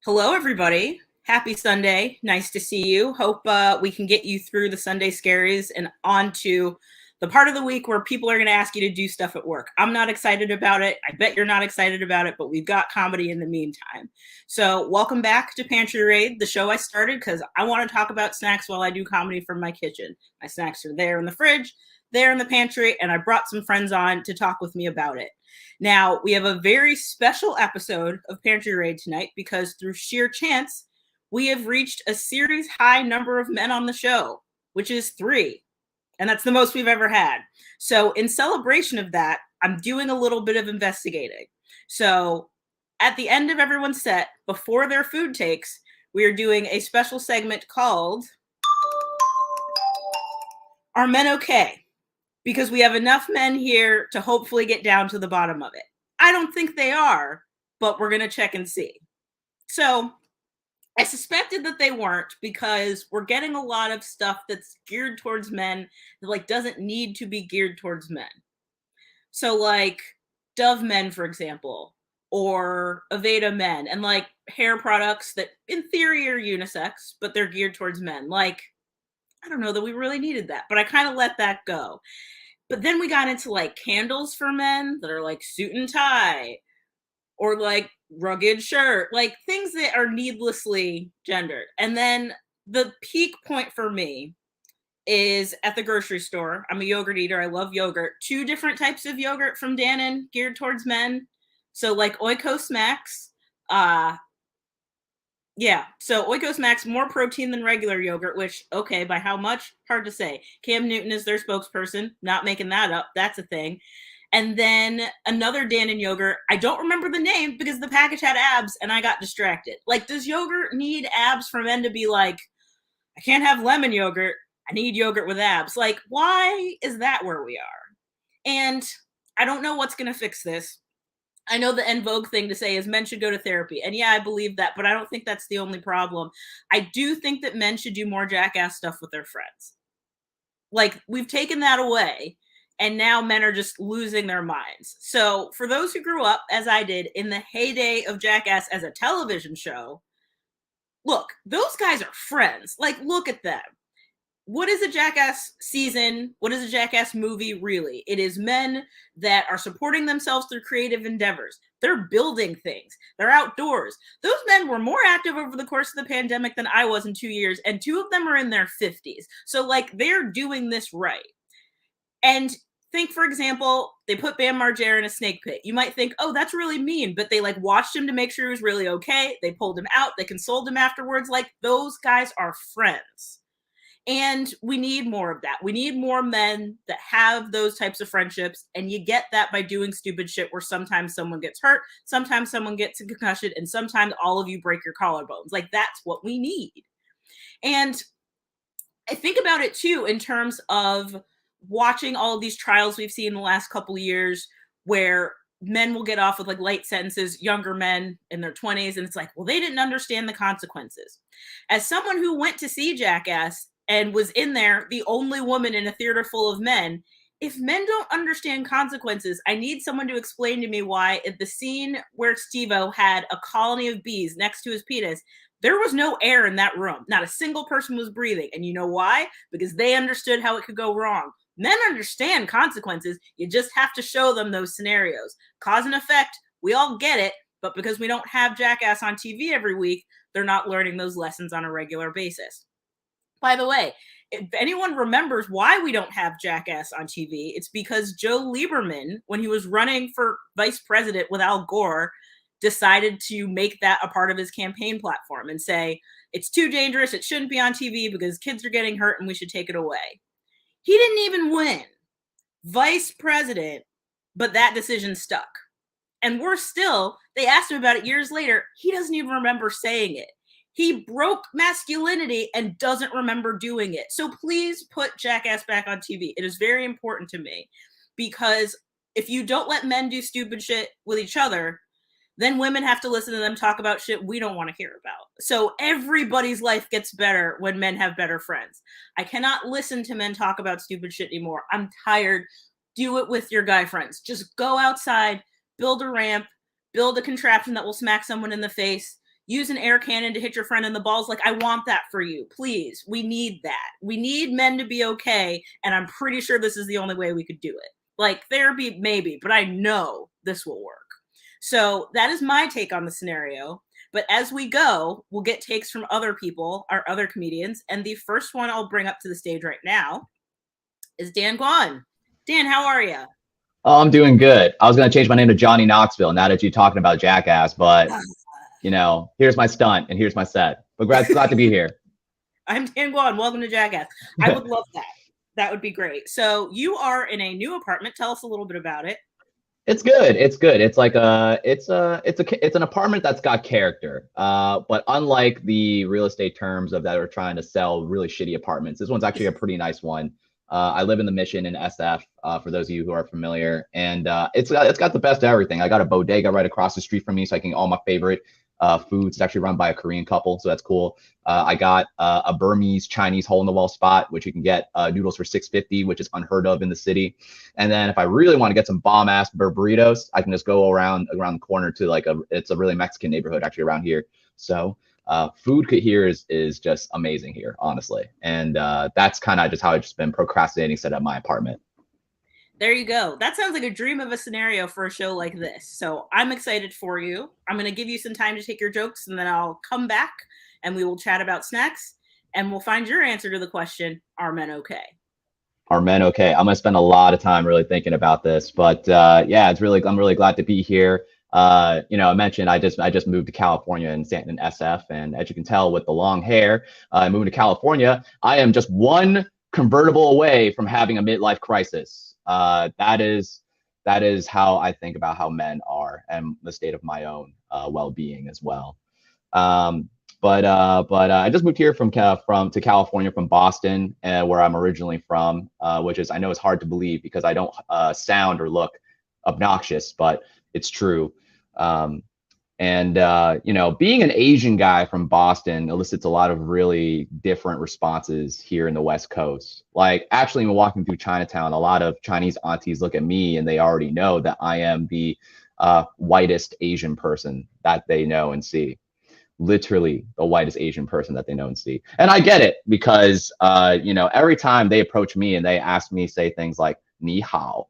Hello, everybody. Happy Sunday. Nice to see you. Hope we can get you through the Sunday scaries and on to the part of the week where people are going to ask you to do stuff at work. I'm not excited about it. I bet you're not excited about it, but we've got comedy in the meantime. So, welcome back to Pantry Raid, the show I started because I want to talk about snacks while I do comedy from my kitchen. My snacks are there in the fridge, there in the pantry, and I brought some friends on to talk with me about it. Now, we have a very special episode of Pantry Raid tonight because through sheer chance, we have reached a series high number of men on the show, which is 3. And that's the most we've ever had. So, in celebration of that, I'm doing a little bit of investigating. So, at the end of everyone's set, before their food takes, we are doing a special segment called Are Men Okay? Because we have enough men here to hopefully get down to the bottom of it. I don't think they are, but we're going to check and see. So I suspected that they weren't because we're getting a lot of stuff that's geared towards men that like doesn't need to be geared towards men. So like Dove Men, for example, or Aveda Men, and like hair products that in theory are unisex, but they're geared towards men. Like, I don't know that we really needed that, but I kind of let that go. But then we got into like candles for men that are like suit and tie or like rugged shirt, like things that are needlessly gendered. And then the peak point for me is at the grocery store. I'm a yogurt eater. I love yogurt. 2 different types of yogurt from Dannon geared towards men. So like Oikos Max, yeah, so Oikos Max, more protein than regular yogurt, which, okay, by how much? Hard to say. Cam Newton is their spokesperson, not making that up. That's a thing. And then another Dannon yogurt. I don't remember the name because the package had abs and I got distracted. Like, does yogurt need abs for men to be like, I can't have lemon yogurt. I need yogurt with abs. Like, why is that where we are? And I don't know what's going to fix this. I know the en vogue thing to say is men should go to therapy. And yeah, I believe that, but I don't think that's the only problem. I do think that men should do more jackass stuff with their friends. Like, we've taken that away, and now men are just losing their minds. So, for those who grew up, as I did, in the heyday of Jackass as a television show, look, those guys are friends. Like, look at them. What is a Jackass season? What is a Jackass movie really? It is men that are supporting themselves through creative endeavors. They're building things. They're outdoors. Those men were more active over the course of the pandemic than I was in 2 years, and 2 of them are in their 50s. So, like, they're doing this right. And think, for example, they put Bam Margera in a snake pit. You might think, oh, that's really mean, but they like watched him to make sure he was really okay. They pulled him out. They consoled him afterwards. Like, those guys are friends. And we need more of that. We need more men that have those types of friendships. And you get that by doing stupid shit where sometimes someone gets hurt, sometimes someone gets a concussion, and sometimes all of you break your collarbones. Like, that's what we need. And I think about it too in terms of watching all of these trials we've seen in the last couple of years where men will get off with like light sentences, younger men in their 20s. And it's like, well, they didn't understand the consequences. As someone who went to see Jackass and was in there, the only woman in a theater full of men, if men don't understand consequences, I need someone to explain to me why at the scene where Steve-O had a colony of bees next to his penis, there was no air in that room. Not a single person was breathing. And you know why? Because they understood how it could go wrong. Men understand consequences. You just have to show them those scenarios. Cause and effect, we all get it. But because we don't have Jackass on TV every week, they're not learning those lessons on a regular basis. By the way, if anyone remembers why we don't have Jackass on TV, it's because Joe Lieberman, when he was running for vice president with Al Gore, decided to make that a part of his campaign platform and say, it's too dangerous, it shouldn't be on TV because kids are getting hurt and we should take it away. He didn't even win vice president, but that decision stuck. And worse still, they asked him about it years later. He doesn't even remember saying it. He broke masculinity and doesn't remember doing it. So please put Jackass back on TV. It is very important to me because if you don't let men do stupid shit with each other, then women have to listen to them talk about shit we don't want to hear about. So everybody's life gets better when men have better friends. I cannot listen to men talk about stupid shit anymore. I'm tired. Do it with your guy friends. Just go outside, build a ramp, build a contraption that will smack someone in the face. use an air cannon to hit your friend in the balls. Like, I want that for you. Please. We need that. We need men to be okay. And I'm pretty sure this is the only way we could do it. Like, therapy, maybe, but I know this will work. So that is my take on the scenario. But as we go, we'll get takes from other people, our other comedians. And the first one I'll bring up to the stage right now is Dan Guan. Dan, how are you? Oh, I'm doing good. I was going to change my name to Johnny Knoxville now that you're talking about Jackass, but here's my stunt and here's my set. But glad to be here. I'm Dan Guan. Welcome to Jackass. I would love that. That would be great. So you are in a new apartment. Tell us a little bit about it. It's good. It's good. It's like it's an apartment that's got character. But unlike the real estate terms of that are trying to sell really shitty apartments, this one's actually a pretty nice one. I live in the Mission in SF, for those of you who are familiar, and it's got the best of everything. I got a bodega right across the street from me, so I can get all my favorite foods. It's actually run by a Korean couple, so that's cool. I got a Burmese Chinese hole in the wall spot, which you can get noodles for $6.50, which is unheard of in the city. And then if I really want to get some bomb ass burritos, I can just go around the corner to it's a really Mexican neighborhood actually around here. So food here is just amazing here, honestly. And that's kind of just how I've just been procrastinating set up my apartment. There you go. That sounds like a dream of a scenario for a show like this. So I'm excited for you. I'm going to give you some time to take your jokes, and then I'll come back and we will chat about snacks, and we'll find your answer to the question, are men okay? Are men okay? I'm going to spend a lot of time really thinking about this, but yeah, I'm really glad to be here. I mentioned I just moved to California in SF, and as you can tell with the long hair, moving to California, I am just one convertible away from having a midlife crisis. That is how I think about how men are and the state of my own well-being as well. But I just moved here to California from Boston, where I'm originally from, which is, I know it's hard to believe because I don't sound or look obnoxious, but it's true. Being an Asian guy from Boston elicits a lot of really different responses here in the West Coast. Like, actually, when walking through Chinatown, a lot of Chinese aunties look at me and they already know that I am the whitest Asian person that they know and see. Literally the whitest Asian person that they know and see. And I get it because, every time they approach me and they ask me, say things like, ni hao,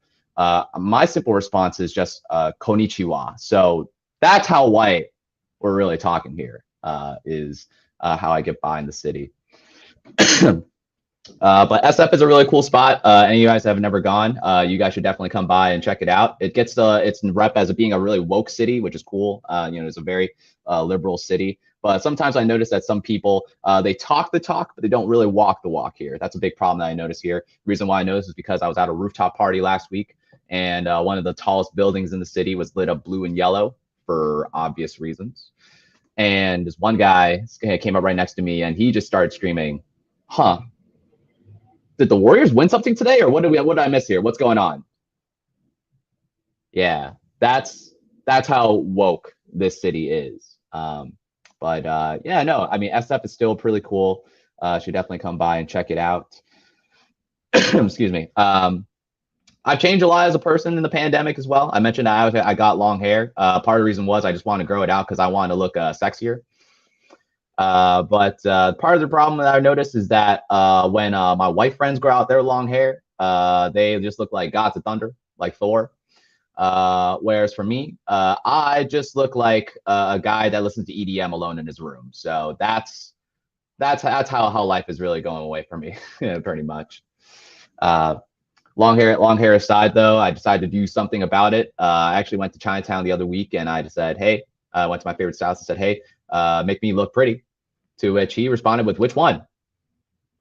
my simple response is just konnichiwa. So that's how white we're really talking here, is how I get by in the city. But SF is a really cool spot. Any of you guys have never gone, you guys should definitely come by and check it out. It gets its rep as being a really woke city, which is cool. It's a very liberal city. But sometimes I notice that some people, they talk the talk, but they don't really walk the walk here. That's a big problem that I notice here. The reason why I noticed is because I was at a rooftop party last week, and one of the tallest buildings in the city was lit up blue and yellow for obvious reasons. And this one guy came up right next to me, and he just started screaming, "Huh? Did the Warriors win something today, or what did I miss here? What's going on?" Yeah, that's how woke this city is. Yeah, no, I mean, SF is still pretty cool. Should definitely come by and check it out. Excuse me. I've changed a lot as a person in the pandemic as well. I mentioned I got long hair. Part of the reason was I just wanted to grow it out because I wanted to look sexier. But part of the problem that I noticed is that when my white friends grow out their long hair, they just look like gods of thunder, like Thor. Whereas for me, I just look like a guy that listens to EDM alone in his room. So that's how life is really going away from me, pretty much. Long hair aside, though, I decided to do something about it. I actually went to Chinatown the other week, and I just said, hey, I went to my favorite stylist and said, hey, make me look pretty. To which he responded with, which one?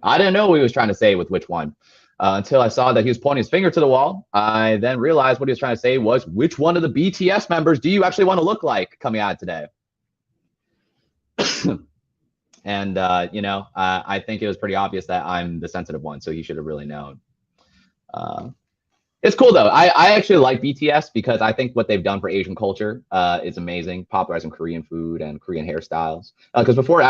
I didn't know what he was trying to say with which one until I saw that he was pointing his finger to the wall. I then realized what he was trying to say was, which one of the BTS members do you actually want to look like coming out today? And, I think it was pretty obvious that I'm the sensitive one, so he should have really known. It's cool, though. I actually like BTS because I think what they've done for Asian culture is amazing, popularizing Korean food and Korean hairstyles. Because before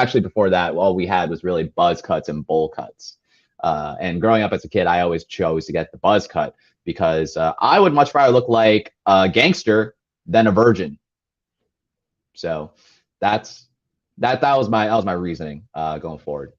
that, all we had was really buzz cuts and bowl cuts. And growing up as a kid, I always chose to get the buzz cut because I would much rather look like a gangster than a virgin. So that's that was my reasoning going forward.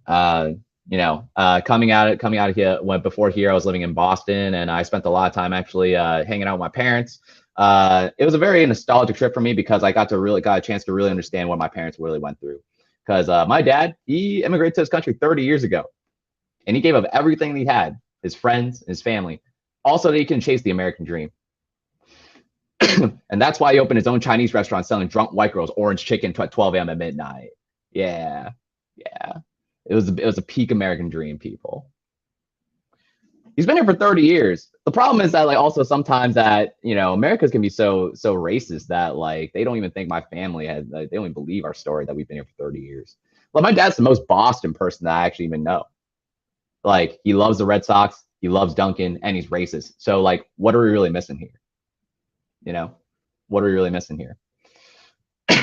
Coming out of here, before here I was living in Boston, and I spent a lot of time actually hanging out with my parents. It was a very nostalgic trip for me because I got a chance to really understand what my parents really went through. Because my dad, he immigrated to this country 30 years ago, and he gave up everything he had, his friends, his family, also that he can chase the American dream. And that's why he opened his own Chinese restaurant selling drunk white girls orange chicken at 12 a.m. at midnight. Yeah, yeah. It was a peak American dream, people. He's been here for 30 years. The problem is that like also sometimes that Americans can be so racist that like they don't even think my family has they don't even believe our story that we've been here for 30 years. Like my dad's the most Boston person that I actually even know. Like he loves the Red Sox, he loves Duncan, and he's racist. So like, what are we really missing here? What are we really missing here?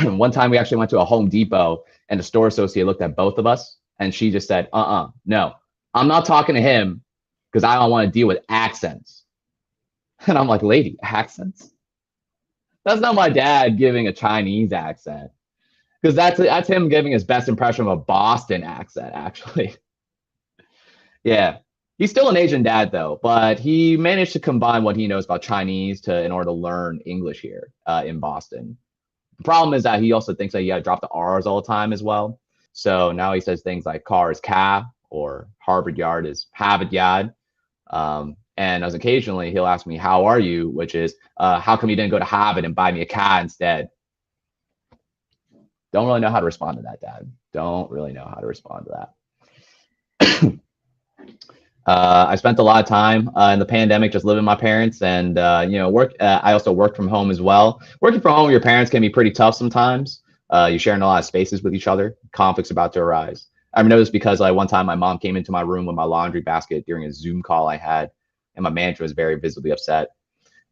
One time we actually went to a Home Depot and the store associate looked at both of us and she just said, no, I'm not talking to him because I don't want to deal with accents. And I'm like, lady, accents? That's not my dad giving a Chinese accent. Because that's him giving his best impression of a Boston accent, actually. Yeah. He's still an Asian dad, though, but he managed to combine what he knows about Chinese in order to learn English here in Boston. The problem is that he also thinks that you got to drop the R's all the time as well. So now he says things like car is ca or Harvard Yard is Harvard Yard. And as occasionally he'll ask me, how are you? Which is, how come you didn't go to Harvard and buy me a car instead? Don't really know how to respond to that, Dad. Don't really know how to respond to that. I spent a lot of time in the pandemic just living with my parents and, work. I also worked from home as well. Working from home with your parents can be pretty tough sometimes. You're sharing a lot of spaces with each other. Conflicts about to arise. I know this because one time my mom came into my room with my laundry basket during a Zoom call I had, and my manager was very visibly upset.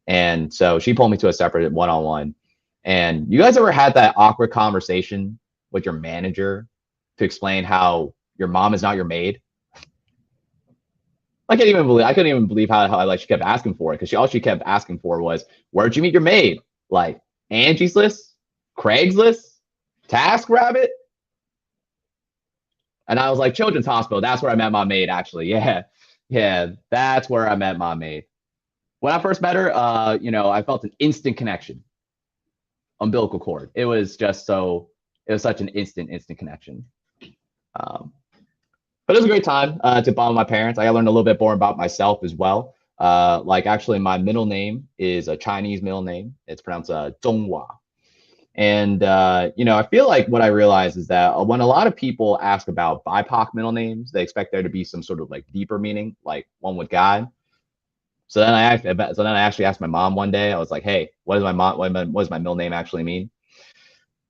And so she pulled me to a separate one-on-one. And you guys ever had that awkward conversation with your manager to explain how your mom is not your maid? I couldn't even believe how like she kept asking for it because all she kept asking for was, where'd you meet your maid? Like Angie's List, Craigslist, TaskRabbit. And I was like, Children's Hospital. That's where I met my maid, actually. Yeah, that's where I met my maid. When I first met her, I felt an instant connection. Umbilical cord. It was such an instant connection. But it was a great time to bond with my parents. I learned a little bit more about myself as well. Actually, my middle name is a Chinese middle name. It's pronounced Zhonghua. And, I feel like what I realized is that when a lot of people ask about BIPOC middle names, they expect there to be some sort of like deeper meaning, like one with God. So then I actually asked my mom one day. I was like, "Hey, what does my middle name actually mean?"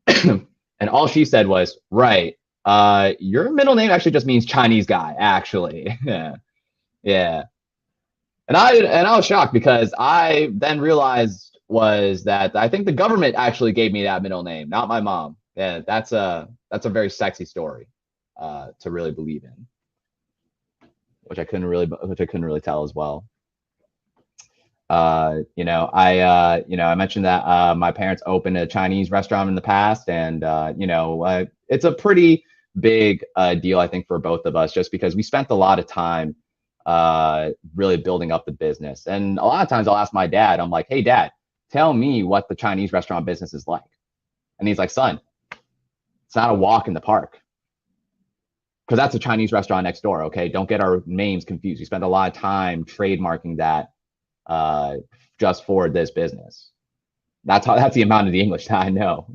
And all she said was, "Right, your middle name actually just means Chinese guy, actually." Yeah. And I was shocked because I then realized was that I think the government actually gave me that middle name, not my mom. Yeah, that's a very sexy story to really believe in, which I couldn't really tell as well. I mentioned that my parents opened a Chinese restaurant in the past, and it's a pretty big deal, I think, for both of us, just because we spent a lot of time really building up the business. And a lot of times I'll ask my dad, I'm like, "Hey, Dad, tell me what the Chinese restaurant business is like." And he's like, "Son, it's not a walk in the park." Because that's a Chinese restaurant next door, okay? Don't get our names confused. We spent a lot of time trademarking that just for this business. That's the amount of the English that I know.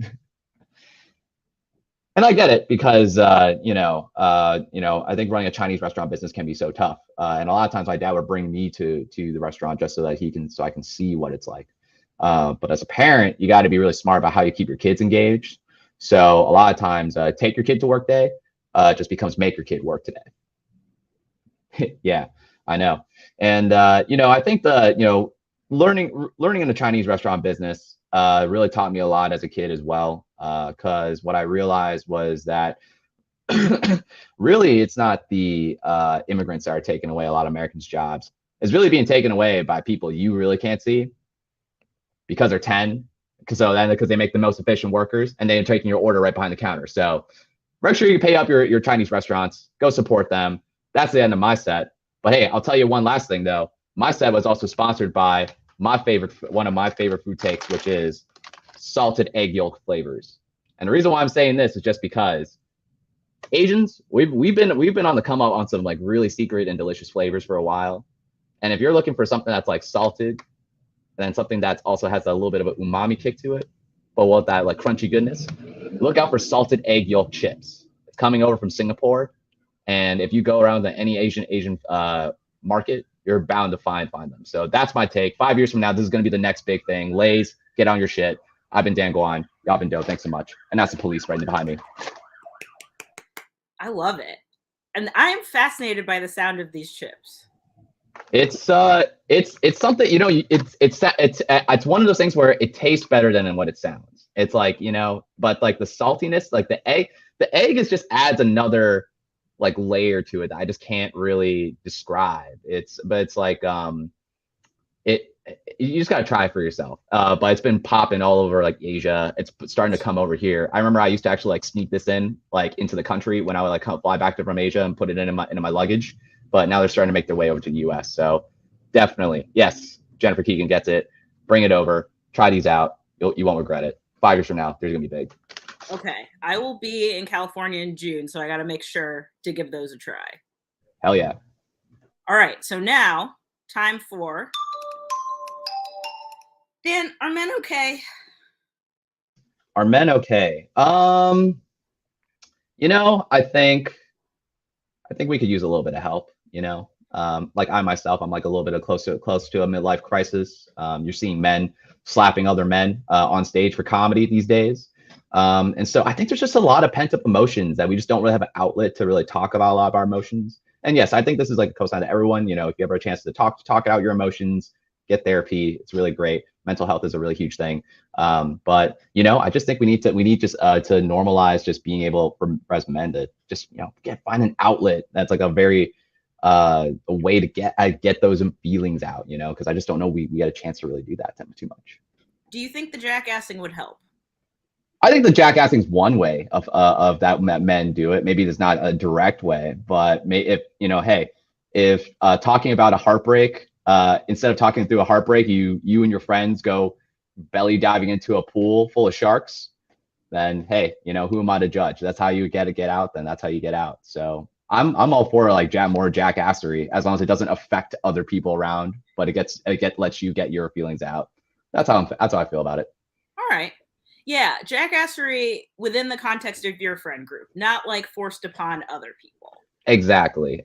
And I get it because I think running a Chinese restaurant business can be so tough. And a lot of times my dad would bring me to the restaurant just so that I can see what it's like. But as a parent, you got to be really smart about how you keep your kids engaged. So a lot of times, take your kid to work day just becomes make your kid work today. Yeah, I know. And I think learning in the Chinese restaurant business really taught me a lot as a kid as well. Because what I realized was that really it's not the immigrants that are taking away a lot of Americans' jobs. It's really being taken away by people you really can't see because they're 10, because they make the most efficient workers, and they're taking your order right behind the counter. So make sure you pay up your Chinese restaurants. Go support them. That's the end of my set. But hey, I'll tell you one last thing though. My set was also sponsored by one of my favorite food takes, which is salted egg yolk flavors. And the reason why I'm saying this is just because Asians, we've been on the come up on some like really secret and delicious flavors for a while. And if you're looking for something that's like salted, then something that also has a little bit of an umami kick to it, but with that like crunchy goodness, look out for salted egg yolk chips. It's coming over from Singapore, and if you go around to any Asian market, you're bound to find them. So that's my take. 5 years from now, this is going to be the next big thing. Lay's, get on your shit. I've been Dan Guan. Y'all been dope. Thanks so much. And that's the police right behind me. I love it, and I am fascinated by the sound of these chips. It's something, you know, it's one of those things where it tastes better than what it sounds. It's like, you know, but like the saltiness, like the egg is just adds another like layer to it that I just can't really describe. But it's like you just gotta try it for yourself. But it's been popping all over like Asia. It's starting to come over here. I remember I used to actually like sneak this in like into the country when I would like fly back from Asia and put it into my luggage. But now they're starting to make their way over to the US. So definitely, yes, Jennifer Keegan gets it. Bring it over. Try these out. You won't regret it. 5 years from now, they're gonna be big. Okay, I will be in California in June, so I got to make sure to give those a try. Hell yeah. All right, so now time for Dan. Are men okay? Are men okay? You know, I think we could use a little bit of help. You know, like I myself, I'm like a little bit of close to a midlife crisis. You're seeing men slapping other men on stage for comedy these days. And so I think there's just a lot of pent up emotions that we just don't really have an outlet to really talk about a lot of our emotions. And yes, I think this is like a cosign to everyone. You know, if you ever a chance to talk out your emotions, get therapy. It's really great. Mental health is a really huge thing. But you know, I just think we need to normalize just being able for as men to just, you know, find an outlet that's like a very a way to get those feelings out, you know, because I just don't know we get a chance to really do that too much. Do you think the jackassing would help? I think the jackassing is one way of that men do it. Maybe there's not a direct way, but if you know, hey, if talking about a heartbreak, instead of talking through a heartbreak, you and your friends go belly diving into a pool full of sharks, then hey, you know, who am I to judge? That's how you get out. Then that's how you get out. So I'm all for like more jackassery as long as it doesn't affect other people around, but it lets you get your feelings out. That's how I feel about it. All right. Yeah, jackassery within the context of your friend group, not like forced upon other people. Exactly.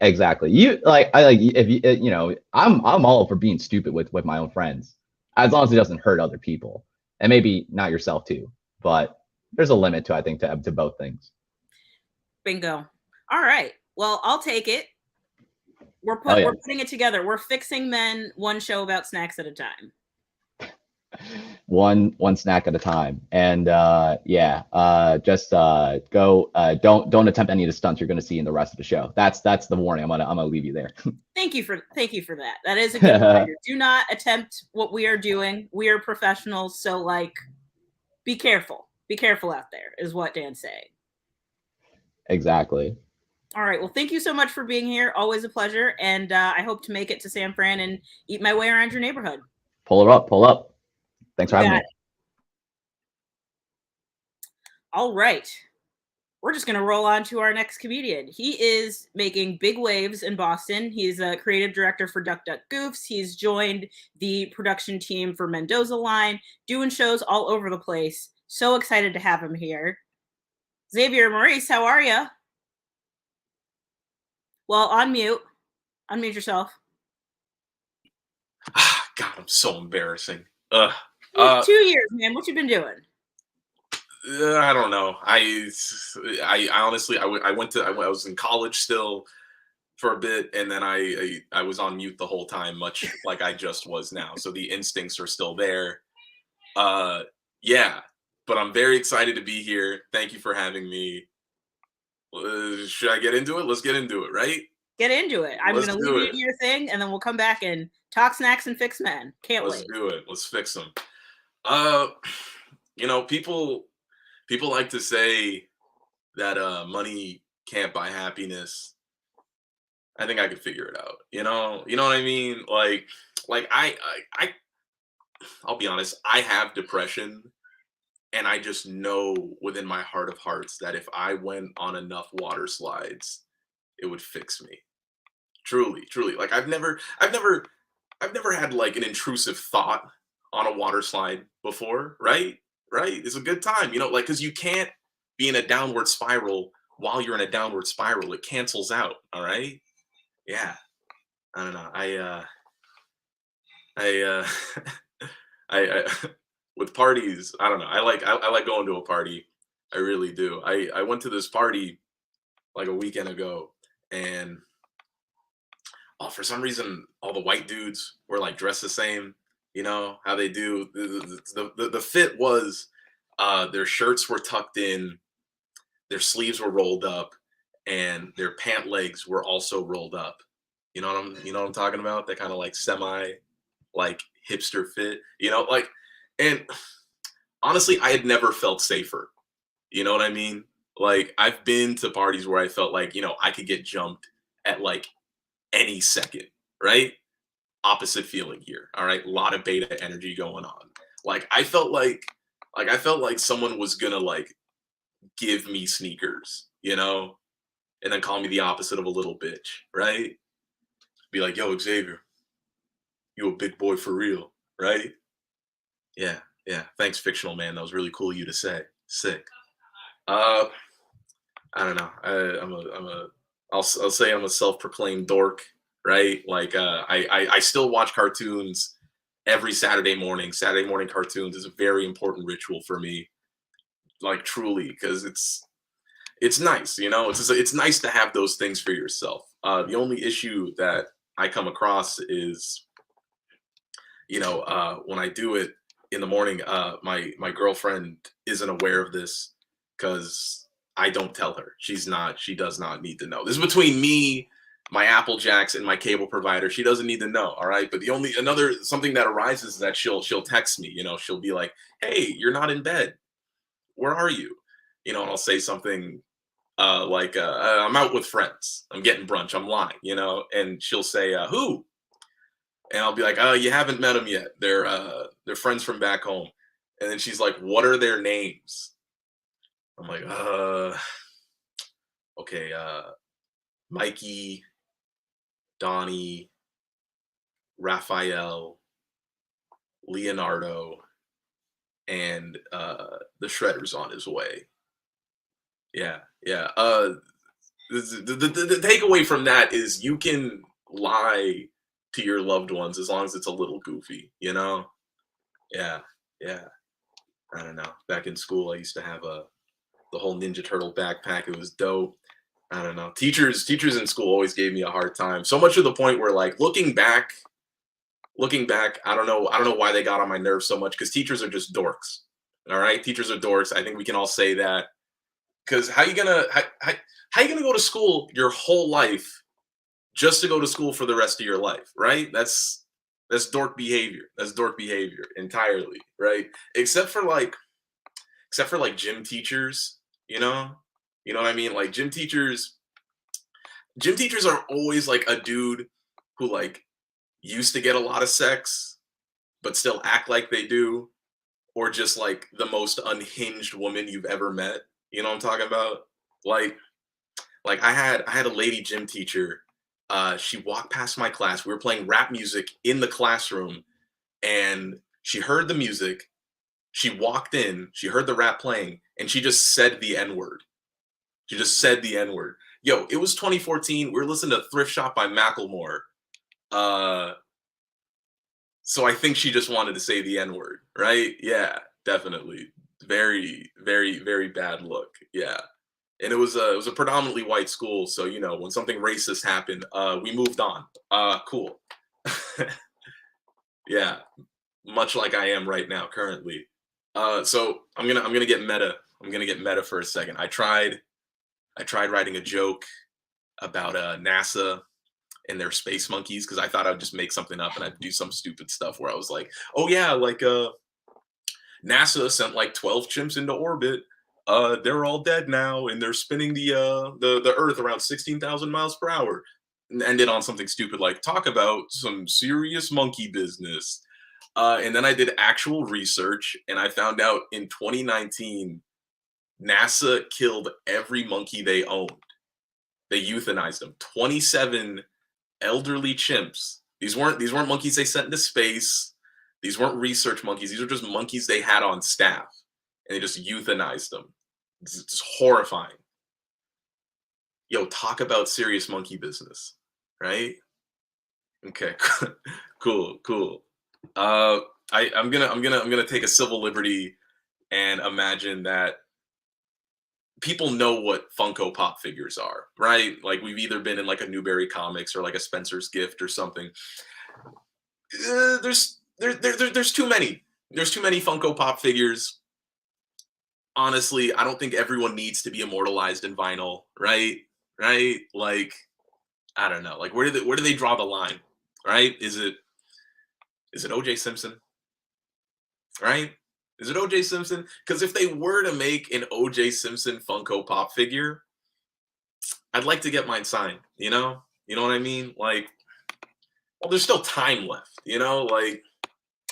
You like if you know, I'm all for being stupid with my own friends, as long as it doesn't hurt other people, and maybe not yourself too. But there's a limit to, I think, to both things. Bingo. All right. Well, I'll take it. We're putting it together. We're fixing men one show about snacks at a time. One snack at a time, and just go. Don't attempt any of the stunts you're going to see in the rest of the show. That's the warning. I'm gonna leave you there. Thank you for that. That is a good reminder. Do not attempt what we are doing. We are professionals, so like, be careful. Be careful out there, is what Dan's saying. Exactly. All right. Well, thank you so much for being here. Always a pleasure, and I hope to make it to San Fran and eat my way around your neighborhood. Pull up. Thanks for having me. All right. We're just going to roll on to our next comedian. He is making big waves in Boston. He's a creative director for Duck Duck Goofs. He's joined the production team for Mendoza Line, doing shows all over the place. So excited to have him here. Xavier Maurice, how are you? Well, unmute yourself. God, I'm so embarrassing. 2 years, man. What you been doing? I don't know. I honestly, I was in college still for a bit, and then I was on mute the whole time, much like I just was now. So the instincts are still there. Yeah, but I'm very excited to be here. Thank you for having me. Should I get into it? Let's get into it, right? Get into it. I'm going to leave you to your thing, and then we'll come back and talk snacks and fix men. Can't wait. Let's do it. Let's fix them. people like to say that money can't buy happiness. I think I could figure it out. You know what I mean? Like I'll be honest. I have depression, and I just know within my heart of hearts that if I went on enough water slides, it would fix me. Truly, truly. Like I've never had like an intrusive thought on a water slide before, right? Right? It's a good time, like because you can't be in a downward spiral while you're in a downward spiral. It cancels out. All right. Yeah. I don't know. I I with parties, I don't know. I like going to a party. I really do. I went to this party like a weekend ago, and for some reason all the white dudes were like dressed the same. You know how they do. The fit was their shirts were tucked in, their sleeves were rolled up, and their pant legs were also rolled up. You know what I'm talking about? That kind of like semi like hipster fit. And honestly, I had never felt safer. You know what I mean? Like I've been to parties where I felt like, I could get jumped at like any second, right? Opposite feeling here. All right. A lot of beta energy going on. Like I felt like someone was gonna like give me sneakers, and then call me the opposite of a little bitch, right? Be like, yo, Xavier, you a big boy for real, right? Yeah, yeah. Thanks, fictional man. That was really cool of you to say. Sick. Uh, I don't know. I'll say I'm a self-proclaimed dork, right? Like, I still watch cartoons every Saturday morning. Saturday morning cartoons is a very important ritual for me, like truly, because it's nice, it's nice to have those things for yourself. The only issue that I come across is, when I do it in the morning, my girlfriend isn't aware of this because I don't tell her. She does not need to know. This is between me, my Apple Jacks, and my cable provider. She doesn't need to know. All right. But something that arises is that she'll text me, she'll be like, hey, you're not in bed. Where are you? And I'll say something like, I'm out with friends. I'm getting brunch. I'm lying, and she'll say, who? And I'll be like, you haven't met them yet. They're friends from back home. And then she's like, what are their names? I'm like, okay, Mikey, Donnie, Raphael, Leonardo, and the Shredder's on his way. Yeah, yeah. The takeaway from that is you can lie to your loved ones as long as it's a little goofy, Yeah, yeah. I don't know. Back in school, I used to have the whole Ninja Turtle backpack. It was dope. I don't know. Teachers in school always gave me a hard time. So much to the point where, like, looking back, I don't know why they got on my nerves so much, because teachers are just dorks. All right, teachers are dorks. I think we can all say that. Because how you gonna go to school your whole life just to go to school for the rest of your life, right? That's dork behavior. That's dork behavior entirely, right? Except for like gym teachers, you know what I mean? Like gym teachers are always like a dude who like used to get a lot of sex but still act like they do, or just like the most unhinged woman you've ever met. You know what I'm talking about? Like I had a lady gym teacher. She walked past my class. We were playing rap music in the classroom, and she heard the music. She walked in. She heard the rap playing, and she just said the N-word. She just said the N-word. Yo, it was 2014. We were listening to Thrift Shop by Macklemore. So I think she just wanted to say the N-word, right? Yeah, definitely. Very, very, very bad look. Yeah. And it was a predominantly white school, so when something racist happened, we moved on. Cool. Yeah, much like I am right now currently. So I'm gonna get meta. I'm gonna get meta for a second. I tried writing a joke about NASA and their space monkeys, because I thought I'd just make something up and I'd do some stupid stuff where I was like, oh yeah, like NASA sent like 12 chimps into orbit. They're all dead now, and they're spinning the Earth around 16,000 miles per hour. And ended on something stupid like talk about some serious monkey business. And then I did actual research, and I found out in 2019, NASA killed every monkey they owned. They euthanized them. 27 elderly chimps. These weren't monkeys they sent into space. These weren't research monkeys. These were just monkeys they had on staff, and they just euthanized them. It's just horrifying. Yo, talk about serious monkey business, right? Okay, cool. I'm gonna take a civil liberty and imagine that people know what Funko Pop figures are, right? Like we've either been in like a Newberry Comics or like a Spencer's Gift or something. There's too many. There's too many Funko Pop figures. Honestly, I don't think everyone needs to be immortalized in vinyl, right? Right? Like, I don't know. Like, where do they draw the line, right? Is it O.J. Simpson, right? Is it O.J. Simpson? Because if they were to make an O.J. Simpson Funko Pop figure, I'd like to get mine signed. You know what I mean? Like, well, there's still time left. Like,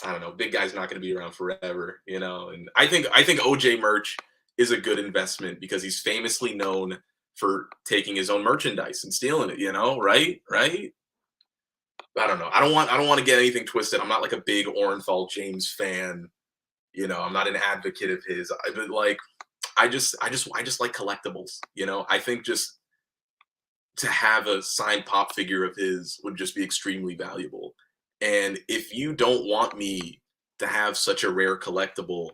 I don't know. Big guy's not going to be around forever. And I think O.J. merch is a good investment because he's famously known for taking his own merchandise and stealing it. Right? Right? I don't know. I don't want to get anything twisted. I'm not like a big Orenthal James fan. I'm not an advocate of his. But like, I just like collectibles. I think just to have a signed pop figure of his would just be extremely valuable. And if you don't want me to have such a rare collectible,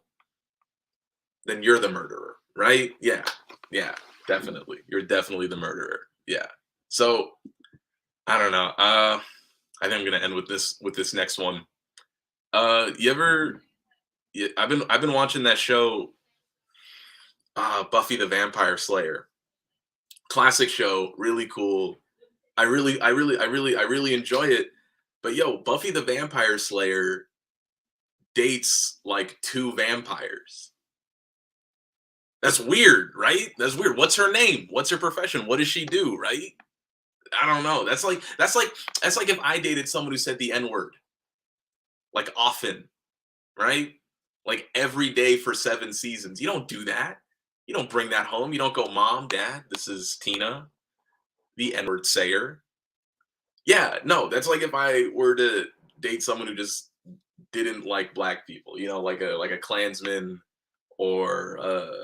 then you're the murderer, right? Yeah, definitely. You're definitely the murderer. Yeah. So I don't know. I think I'm gonna end with this next one. I've been watching that show, Buffy the Vampire Slayer. Classic show, really cool. I really enjoy it. But yo, Buffy the Vampire Slayer dates like 2 vampires. That's weird, right? That's weird. What's her name? What's her profession? What does she do, right? I don't know. That's like if I dated someone who said the N-word. Like often, right? Like every day for 7 seasons. You don't do that. You don't bring that home. You don't go, Mom, Dad, this is Tina, the N-word sayer. Yeah, no, that's like if I were to date someone who just didn't like black people, like a Klansman or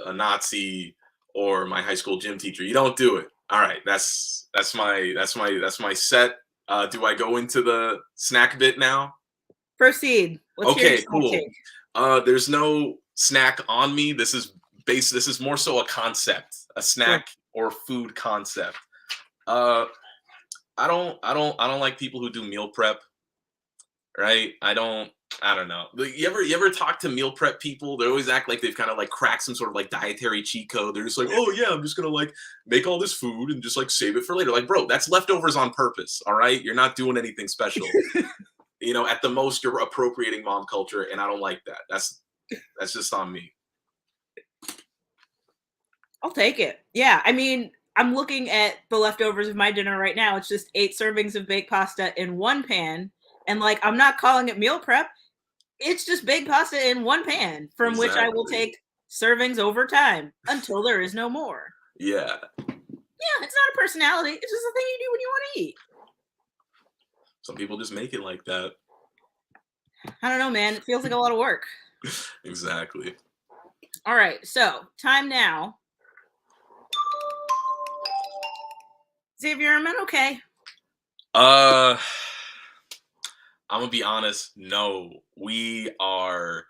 a Nazi or my high school gym teacher. You don't do it. All right, that's my set. Do I go into the snack bit now? Proceed. Okay, cool. There's no snack on me. This is more so a concept, a snack or food concept. I don't like people who do meal prep, right? I don't know. You ever talk to meal prep people? They always act like they've kind of like cracked some sort of like dietary cheat code. They're just like, oh yeah, I'm just gonna like make all this food and just like save it for later. Like, bro, that's leftovers on purpose. All right, you're not doing anything special. At the most, you're appropriating mom culture, and I don't like that. That's just on me. I'll take it. Yeah, I mean, I'm looking at the leftovers of my dinner right now. It's just 8 servings of baked pasta in one pan. And like, I'm not calling it meal prep. It's just baked pasta in one pan from which I will take servings over time until there is no more. Yeah. Yeah, it's not a personality. It's just a thing you do when you want to eat. Some people just make it like that. I don't know, man. It feels like a lot of work. Exactly. All right, so time now. Xavier, am I okay? I'm gonna be honest. No, we are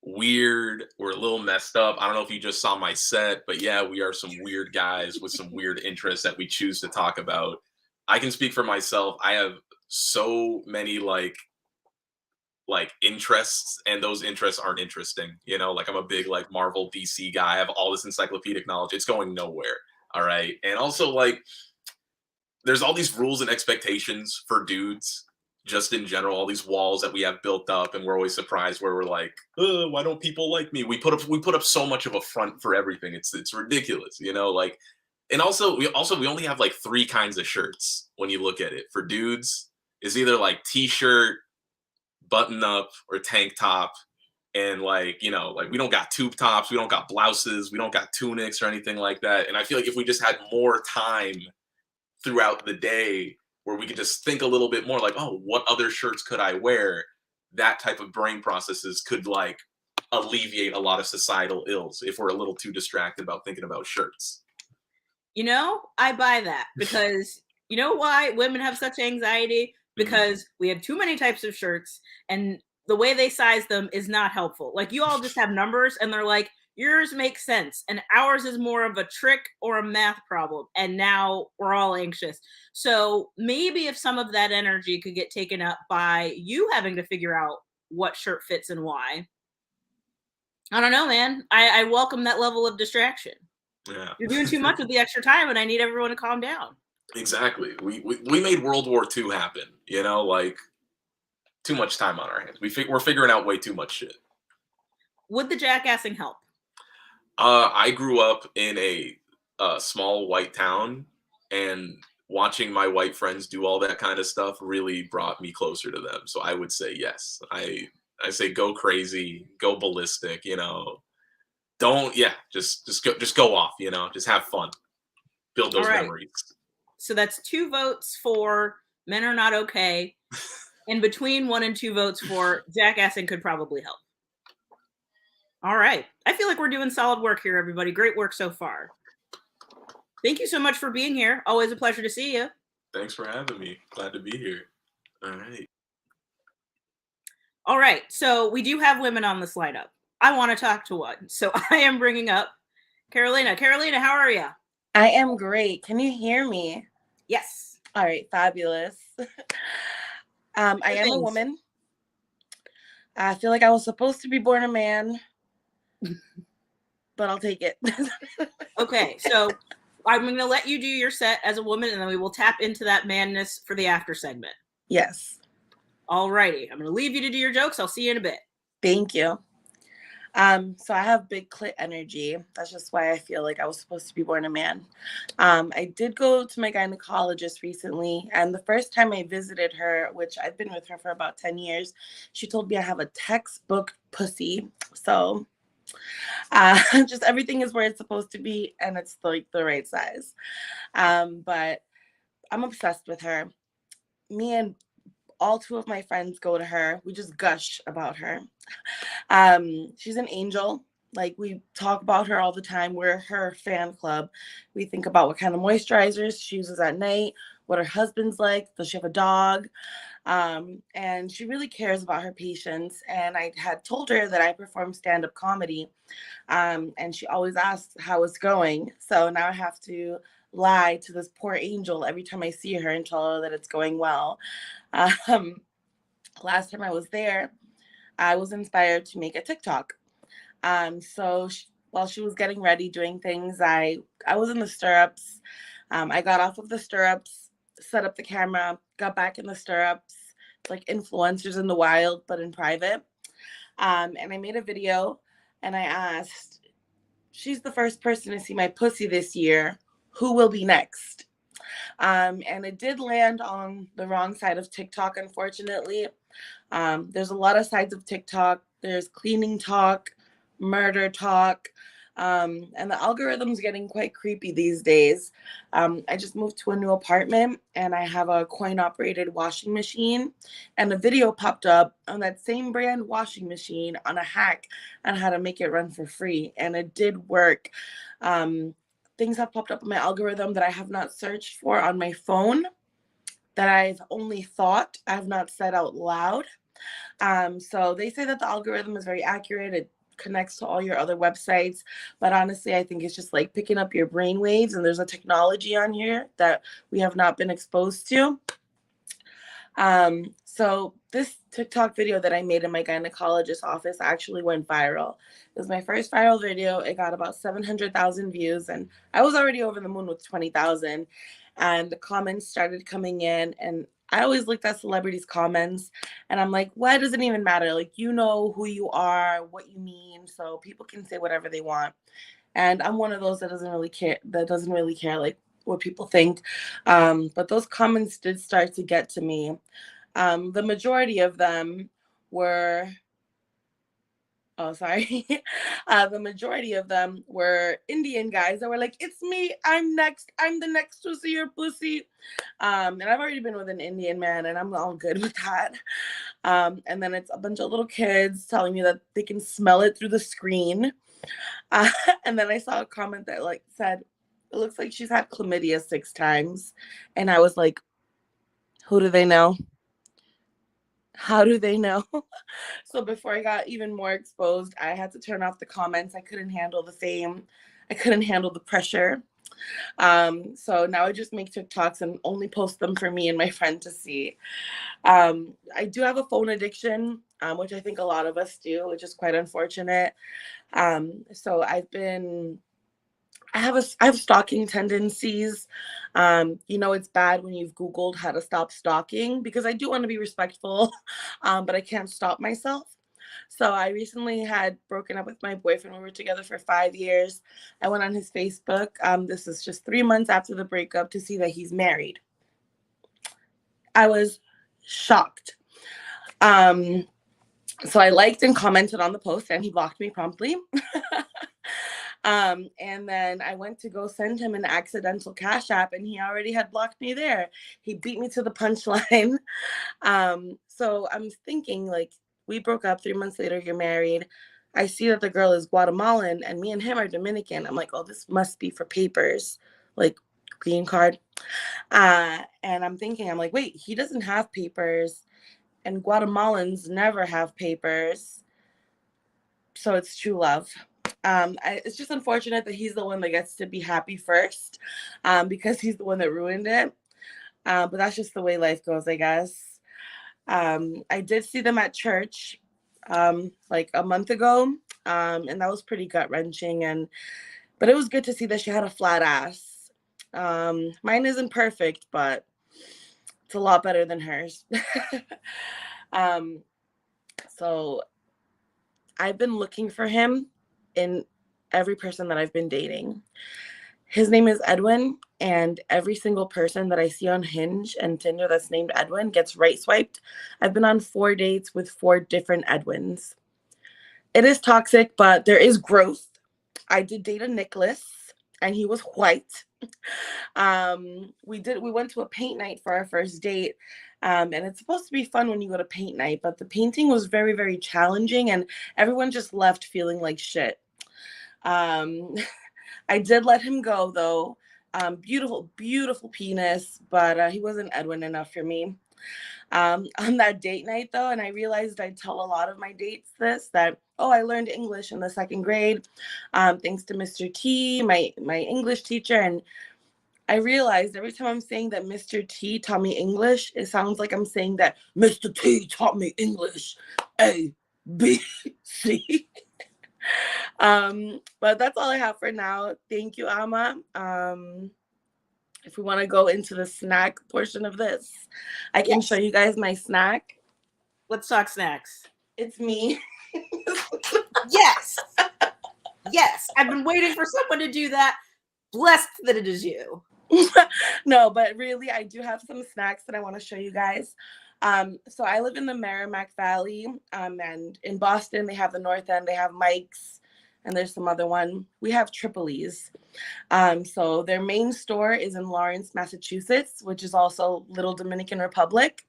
weird. We're a little messed up. I don't know if you just saw my set, but yeah, we are some weird guys with some weird interests that we choose to talk about. I can speak for myself. I have so many like interests, and those interests aren't interesting. Like I'm a big like Marvel DC guy. I have all this encyclopedic knowledge. It's going nowhere. All right. And also like there's all these rules and expectations for dudes just in general, all these walls that we have built up, and we're always surprised where we're like, why don't people like me? We put up so much of a front for everything. It's ridiculous, you know, like. And we only have like 3 kinds of shirts when you look at it. For dudes, it's either like t-shirt, button up, or tank top. And like, you know, like we don't got tube tops, we don't got blouses, we don't got tunics or anything like that. And I feel like if we just had more time throughout the day where we could just think a little bit more like, oh, what other shirts could I wear? That type of brain processes could like alleviate a lot of societal ills if we're a little too distracted about thinking about shirts. You know, I buy that because you know why women have such anxiety? Because we have too many types of shirts and the way they size them is not helpful. Like you all just have numbers and they're like, yours makes sense. And ours is more of a trick or a math problem. And now we're all anxious. So maybe if some of that energy could get taken up by you having to figure out what shirt fits and why. I don't know, man. I welcome that level of distraction. Yeah. You're doing too much with the extra time and I need everyone to calm down. Exactly. We made World War II happen, you know, like too much time on our hands. We're figuring out way too much shit. Would the jackassing help? I grew up in a small white town, and watching my white friends do all that kind of stuff really brought me closer to them. So I would say yes. I say go crazy, go ballistic, you know. Just go off, you know. Just have fun. Build those memories. So that's 2 votes for men are not okay. And between 1 and 2 votes for jackassing could probably help. All right. I feel like we're doing solid work here, everybody. Great work so far. Thank you so much for being here. Always a pleasure to see you. Thanks for having me. Glad to be here. All right. All right. So we do have women on this lineup. I want to talk to one. So I am bringing up Carolina. Carolina, how are you? I am great. Can you hear me? Yes. All right. Fabulous. I am a woman. I feel like I was supposed to be born a man, but I'll take it. Okay. So I'm going to let you do your set as a woman, and then we will tap into that manness for the after segment. Yes. All righty. I'm going to leave you to do your jokes. I'll see you in a bit. Thank you. So I have big clit energy. That's just why I feel like I was supposed to be born a man. I did go to my gynecologist recently, and the first time I visited her, which I've been with her for about 10 years, she told me I have a textbook pussy. So just everything is where it's supposed to be, and it's like the right size. But I'm obsessed with her. Me and all 2 of my friends go to her. We just gush about her. She's an angel. Like, we talk about her all the time. We're her fan club. We think about what kind of moisturizers she uses at night, what her husband's like, does she have a dog? And she really cares about her patients. And I had told her that I perform stand-up comedy. And she always asks how it's going. So now I have to lie to this poor angel every time I see her and tell her that it's going well. Last time I was there, I was inspired to make a TikTok. So while she was getting ready, doing things, I was in the stirrups. I got off of the stirrups, set up the camera, got back in the stirrups, like influencers in the wild, but in private. And I made a video, and I asked, she's the first person to see my pussy this year. Who will be next? And it did land on the wrong side of TikTok, unfortunately. There's a lot of sides of TikTok. There's cleaning talk, murder talk, and the algorithm's getting quite creepy these days. I just moved to a new apartment, and I have a coin-operated washing machine, and a video popped up on that same brand washing machine on a hack on how to make it run for free, and it did work. Things have popped up in my algorithm that I have not searched for on my phone, that I've only thought, I have not said out loud. So they say that the algorithm is very accurate. It connects to all your other websites. But honestly, I think it's just like picking up your brain waves, and there's a technology on here that we have not been exposed to. So this TikTok video that I made in my gynecologist's office actually went viral. It was my first viral video. It got about 700,000 views, and I was already over the moon with 20,000. And the comments started coming in, and I always looked at celebrities' comments and I'm like, why does it even matter? Like, you know who you are, what you mean, so people can say whatever they want. And I'm one of those that doesn't really care like what people think. But those comments did start to get to me. The majority of them were Oh, sorry. The majority of them were Indian guys that were like, "It's me. I'm next. I'm the next to see your pussy." And I've already been with an Indian man, and I'm all good with that. And then it's a bunch of little kids telling me that they can smell it through the screen. Uh, and then I saw a comment that like said, "It looks like she's had chlamydia 6 times," and I was like, "Who do they know? How do they know?" So before I got even more exposed, I had to turn off the comments. I couldn't handle the fame. I couldn't handle the pressure. So now I just make TikToks and only post them for me and my friend to see. I do have a phone addiction, which I think a lot of us do, which is quite unfortunate. So I have stalking tendencies. It's bad when you've Googled how to stop stalking because I do want to be respectful, but I can't stop myself. So I recently had broken up with my boyfriend. We were together for 5 years. I went on his Facebook. This is just 3 months after the breakup to see that he's married. I was shocked. So I liked and commented on the post and he blocked me promptly. And then I went to go send him an accidental Cash App and he already had blocked me there. He beat me to the punchline. So I'm thinking like, we broke up 3 months later, you're married. I see that the girl is Guatemalan and me and him are Dominican. I'm like, oh, this must be for papers, like green card. And I'm like, wait, he doesn't have papers and Guatemalans never have papers. So it's true love. It's just unfortunate that he's the one that gets to be happy first, because he's the one that ruined it. But that's just the way life goes, I guess. I did see them at church like a month ago, and that was pretty gut-wrenching. But it was good to see that she had a flat ass. Mine isn't perfect, but it's a lot better than hers. So I've been looking for him in every person that I've been dating. His name is Edwin, and every single person that I see on Hinge and Tinder that's named Edwin gets right swiped. I've been on 4 dates with 4 different Edwins. It is toxic, but there is growth. I did date a Nicholas, and he was white. We went to a paint night for our first date. And it's supposed to be fun when you go to paint night, but the painting was very, very challenging, and everyone just left feeling like shit. I did let him go though. Beautiful, beautiful penis, but he wasn't Edwin enough for me. On that date night though, and I realized I tell a lot of my dates that I learned English in the 2nd grade, thanks to Mr. T, my English teacher. And I realized every time I'm saying that Mr. T taught me English, it sounds like I'm saying that Mr. T taught me English. A, B, C. But that's all I have for now. Thank you, Amma. If we want to go into the snack portion of this, I can show you guys my snack. Let's talk snacks. It's me. Yes. Yes. I've been waiting for someone to do that. Blessed that it is you. No, but really, I do have some snacks that I want to show you guys. So I live in the Merrimack Valley, and in Boston, they have the North End, they have Mike's, and there's some other one. We have Tripoli's. So their main store is in Lawrence, Massachusetts, which is also Little Dominican Republic.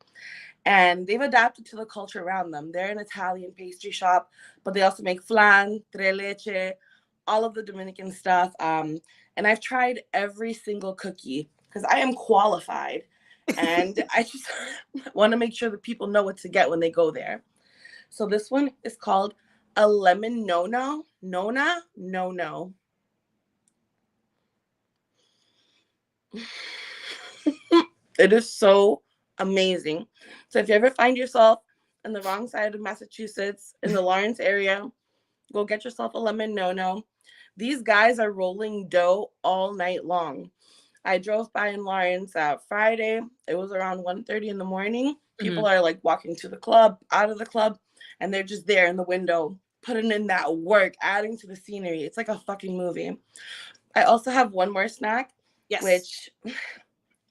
And they've adapted to the culture around them. They're an Italian pastry shop, but they also make flan, tres leche, all of the Dominican stuff. And I've tried every single cookie because I am qualified. And I just want to make sure that people know what to get when they go there. So this one is called a lemon no-no. No-no. It is so amazing. So if you ever find yourself in the wrong side of Massachusetts, in the Lawrence area, go get yourself a lemon no-no. These guys are rolling dough all night long. I drove by in Lawrence Friday. It was around 1:30 in the morning. People are like walking to the club, out of the club, and they're just there in the window, putting in that work, adding to the scenery. It's like a fucking movie. I also have one more snack, Yes. which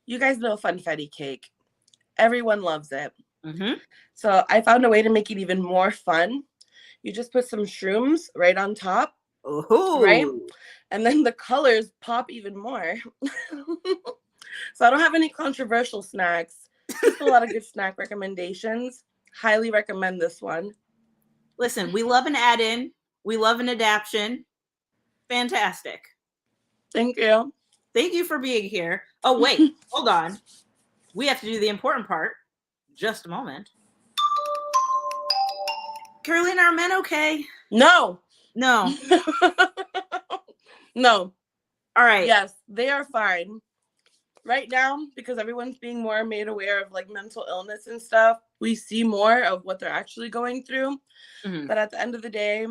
you guys know funfetti cake. Everyone loves it. So I found a way to make it even more fun. You just put some shrooms right on top, right? And then the colors pop even more. So I don't have any controversial snacks. Just a lot of good snack recommendations. Highly recommend this one. Listen, we love an add-in. We love an adaptation. Fantastic. Thank you. Thank you for being here. Oh, wait. Hold on. We have to do the important part. Just a moment. Carolina, are men okay? No. No. No. All right. Yes, they are fine. Right now, because everyone's being more made aware of like mental illness and stuff, we see more of what they're actually going through. But at the end of the day,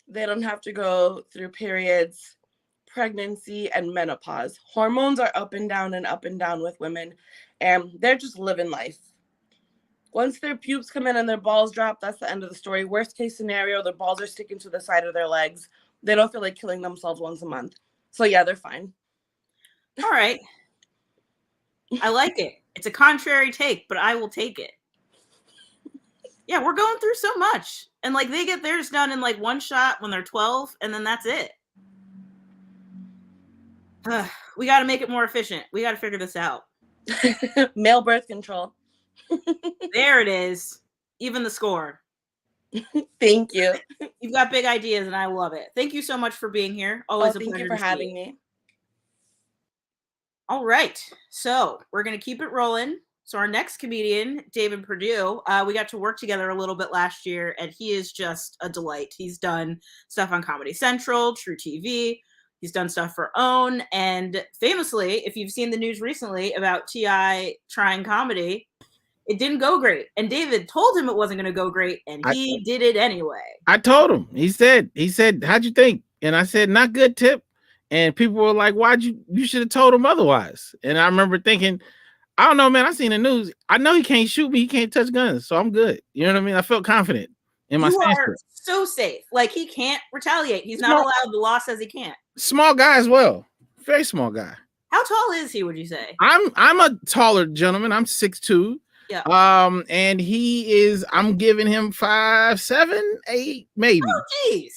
they don't have to go through periods, pregnancy, and menopause. Hormones are up and down with women, and they're just living life. Once their pubes come in and their balls drop, that's the end of the story. Worst case scenario, their balls are sticking to the side of their legs. They don't feel like killing themselves once a month. So yeah, they're fine. All right. I like it. It's a contrary take, but I will take it. Yeah, we're going through so much. And like they get theirs done in like one shot when they're 12, and then that's it. We got to make it more efficient. We got to figure this out. Male birth control. There it is. Even the score. Thank you. You've got big ideas, and I love it. Thank you so much for being here. Always a pleasure. Thank you for having me. All right. So we're going to keep it rolling. So our next comedian, David Perdue, we got to work together a little bit last year, and he is just a delight. He's done stuff on Comedy Central, True TV. He's done stuff for OWN. And famously, if you've seen the news recently about T.I. trying comedy, it didn't go great. And David told him it wasn't going to go great, and he did it anyway. I told him. He said, how'd you think? And I said, not good, Tip. And people were like, you should have told him otherwise. And I remember thinking, I don't know, man. I seen the news. I know he can't shoot me. He can't touch guns. So I'm good. You know what I mean? I felt confident in my stance. You are so safe. Like, he can't retaliate. He's not allowed. The law says he can't. Small guy as well. Very small guy. How tall is he, would you say? I'm a taller gentleman. I'm 6'2". Yeah. And I'm giving him 5'7", 8, maybe. Oh, jeez.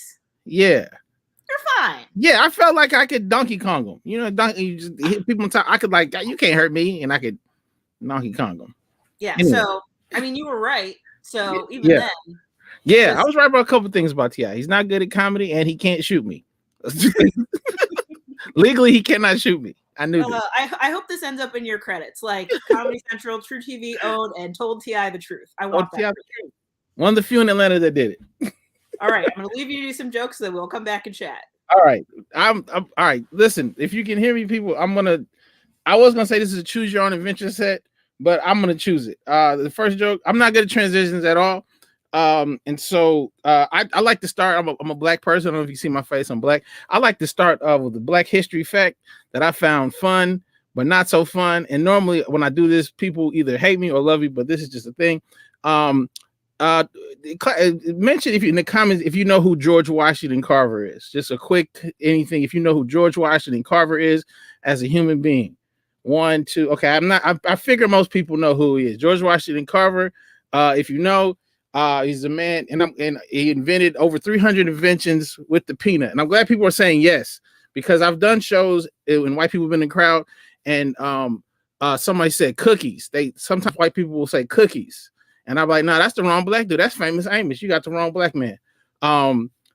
Yeah. You're fine. Yeah, I felt like I could Donkey Kong him. You know, you just hit people on top. I could like, you can't hurt me, and I could Donkey Kong him. Yeah. Anyway. So, I mean, you were right. So even then. Yeah, I was right about a couple things about T.I. He's not good at comedy, and he can't shoot me. Legally, he cannot shoot me. I knew that. I hope this ends up in your credits, like Comedy Central, True TV, OWN, and told T.I. the truth. I want that. One of the few in Atlanta that did it. All right, I'm gonna leave you to do some jokes, then we'll come back and chat. All right, I'm all right. Listen, if you can hear me, people, I was gonna say this is a choose your own adventure set, but I'm gonna choose it. The first joke, I'm not good at transitions at all. And so I like to start. I'm a black person. I don't know if you see my face. I'm black. I like to start with the Black history fact that I found fun, but not so fun. And normally when I do this, people either hate me or love me, but this is just a thing. Mention in the comments if you know who George Washington Carver is. Just a quick anything. If you know who George Washington Carver is as a human being. 1, 2. Okay, I figure most people know who he is. George Washington Carver. If you know, he's a man, and he invented over 300 inventions with the peanut. And I'm glad people are saying yes, because I've done shows when white people have been in the crowd, and somebody said cookies. Sometimes white people will say cookies. And I'm like, no, that's the wrong black dude. That's Famous Amos. You got the wrong black man.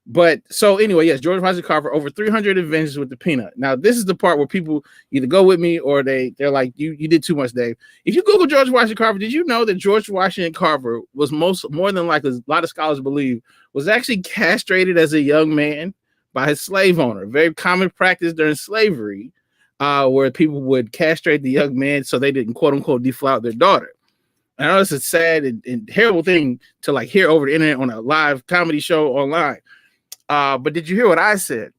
But so anyway, yes, George Washington Carver, over 300 inventions with the peanut. Now, this is the part where people either go with me or they're like, you did too much, Dave. If you Google George Washington Carver, did you know that George Washington Carver was more than like a lot of scholars believe, was actually castrated as a young man by his slave owner? Very common practice during slavery, where people would castrate the young man so they didn't, quote unquote, deflower their daughter. I know it's a sad and terrible thing to like hear over the internet on a live comedy show online. But did you hear what I said?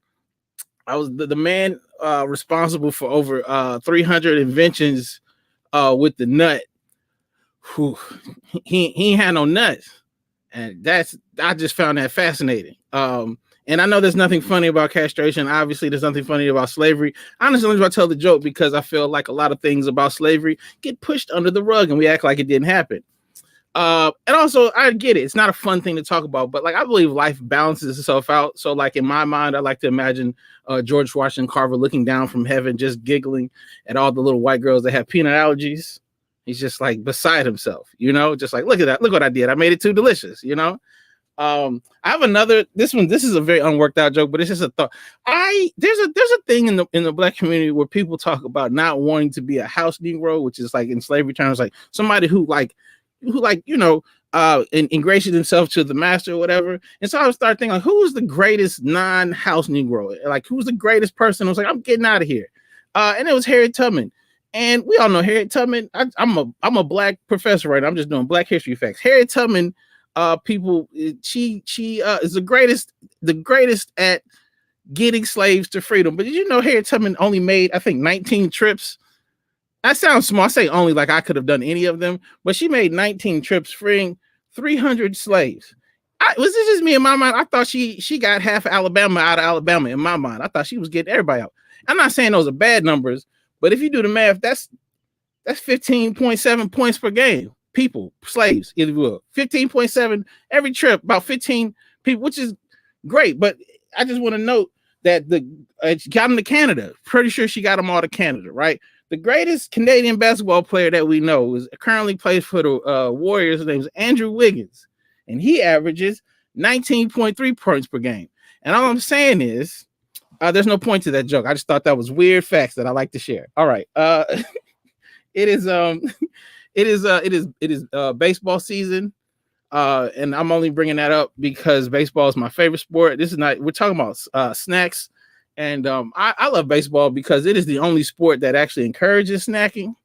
I was the man responsible for over 300 inventions with the nut. Whew, he ain't had no nuts. And I just found that fascinating. And I know there's nothing funny about castration. Obviously, there's nothing funny about slavery. Honestly, I tell the joke because I feel like a lot of things about slavery get pushed under the rug and we act like it didn't happen. And also, I get it. It's not a fun thing to talk about, but like I believe life balances itself out. So like in my mind, I like to imagine George Washington Carver looking down from heaven, just giggling at all the little white girls that have peanut allergies. He's just like beside himself, just like, look at that. Look what I did. I made it too delicious, I have another, this is a very unworked out joke, but it's just a thought. There's a thing in the Black community where people talk about not wanting to be a house Negro, which is like in slavery terms, like somebody who ingratiated himself to the master or whatever. And so I started thinking, like, who's the greatest non-house Negro? Like, who's the greatest person? I was like, I'm getting out of here. And it was Harriet Tubman. And we all know Harriet Tubman. I'm a Black professor right now. I'm just doing Black history facts. Harriet Tubman, she is the greatest at getting slaves to freedom. But did you know Harriet Tubman only made, I think, 19 trips? That sounds small. I say only like I could have done any of them, but she made 19 trips freeing 300 slaves. Was this just me in my mind? I thought she got half Alabama out of Alabama in my mind. I thought she was getting everybody out. I'm not saying those are bad numbers, but if you do the math, that's 15.7 points per game. People, slaves, if you will. 15.7 every trip, about 15 people, which is great. But I just want to note that she got them to Canada. Pretty sure she got them all to Canada, right? The greatest Canadian basketball player that we know is currently plays for the Warriors. His name is Andrew Wiggins, and he averages 19.3 points per game. And all I'm saying is, there's no point to that joke. I just thought that was weird facts that I like to share. All right, it is baseball season, and I'm only bringing that up because baseball is my favorite sport. We're talking about snacks. And I love baseball because it is the only sport that actually encourages snacking.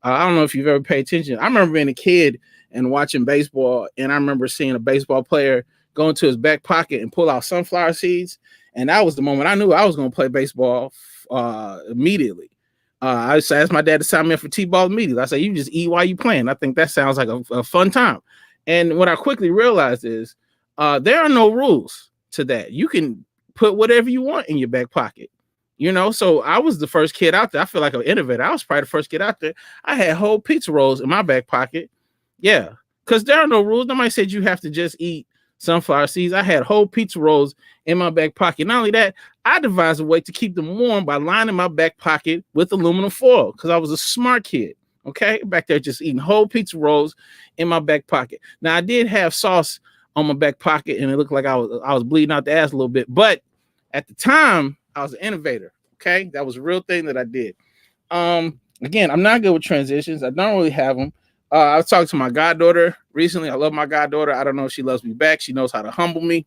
I don't know if you've ever paid attention. I remember being a kid and watching baseball, and I remember seeing a baseball player go into his back pocket and pull out sunflower seeds. And that was the moment I knew I was going to play baseball immediately. I asked my dad to sign me up for T-ball immediately. I said, you just eat while you playing. I think that sounds like a fun time. And what I quickly realized is there are no rules to that. You can put whatever you want in your back pocket, so I was the first kid out there. I feel like an innovator. I was probably the first kid out there. I had whole pizza rolls in my back pocket. Yeah, because there are no rules. Nobody said you have to just eat sunflower seeds. I had whole pizza rolls in my back pocket. Not only that, I devised a way to keep them warm by lining my back pocket with aluminum foil because I was a smart kid. Okay, back there just eating whole pizza rolls in my back pocket. Now I did have sauce on my back pocket, and it looked like I was bleeding out the ass a little bit, but at the time, I was an innovator. Okay, that was a real thing that I did. Again, I'm not good with transitions. I don't really have them. I was talking to my goddaughter recently. I love my goddaughter. I don't know if she loves me back. She knows how to humble me.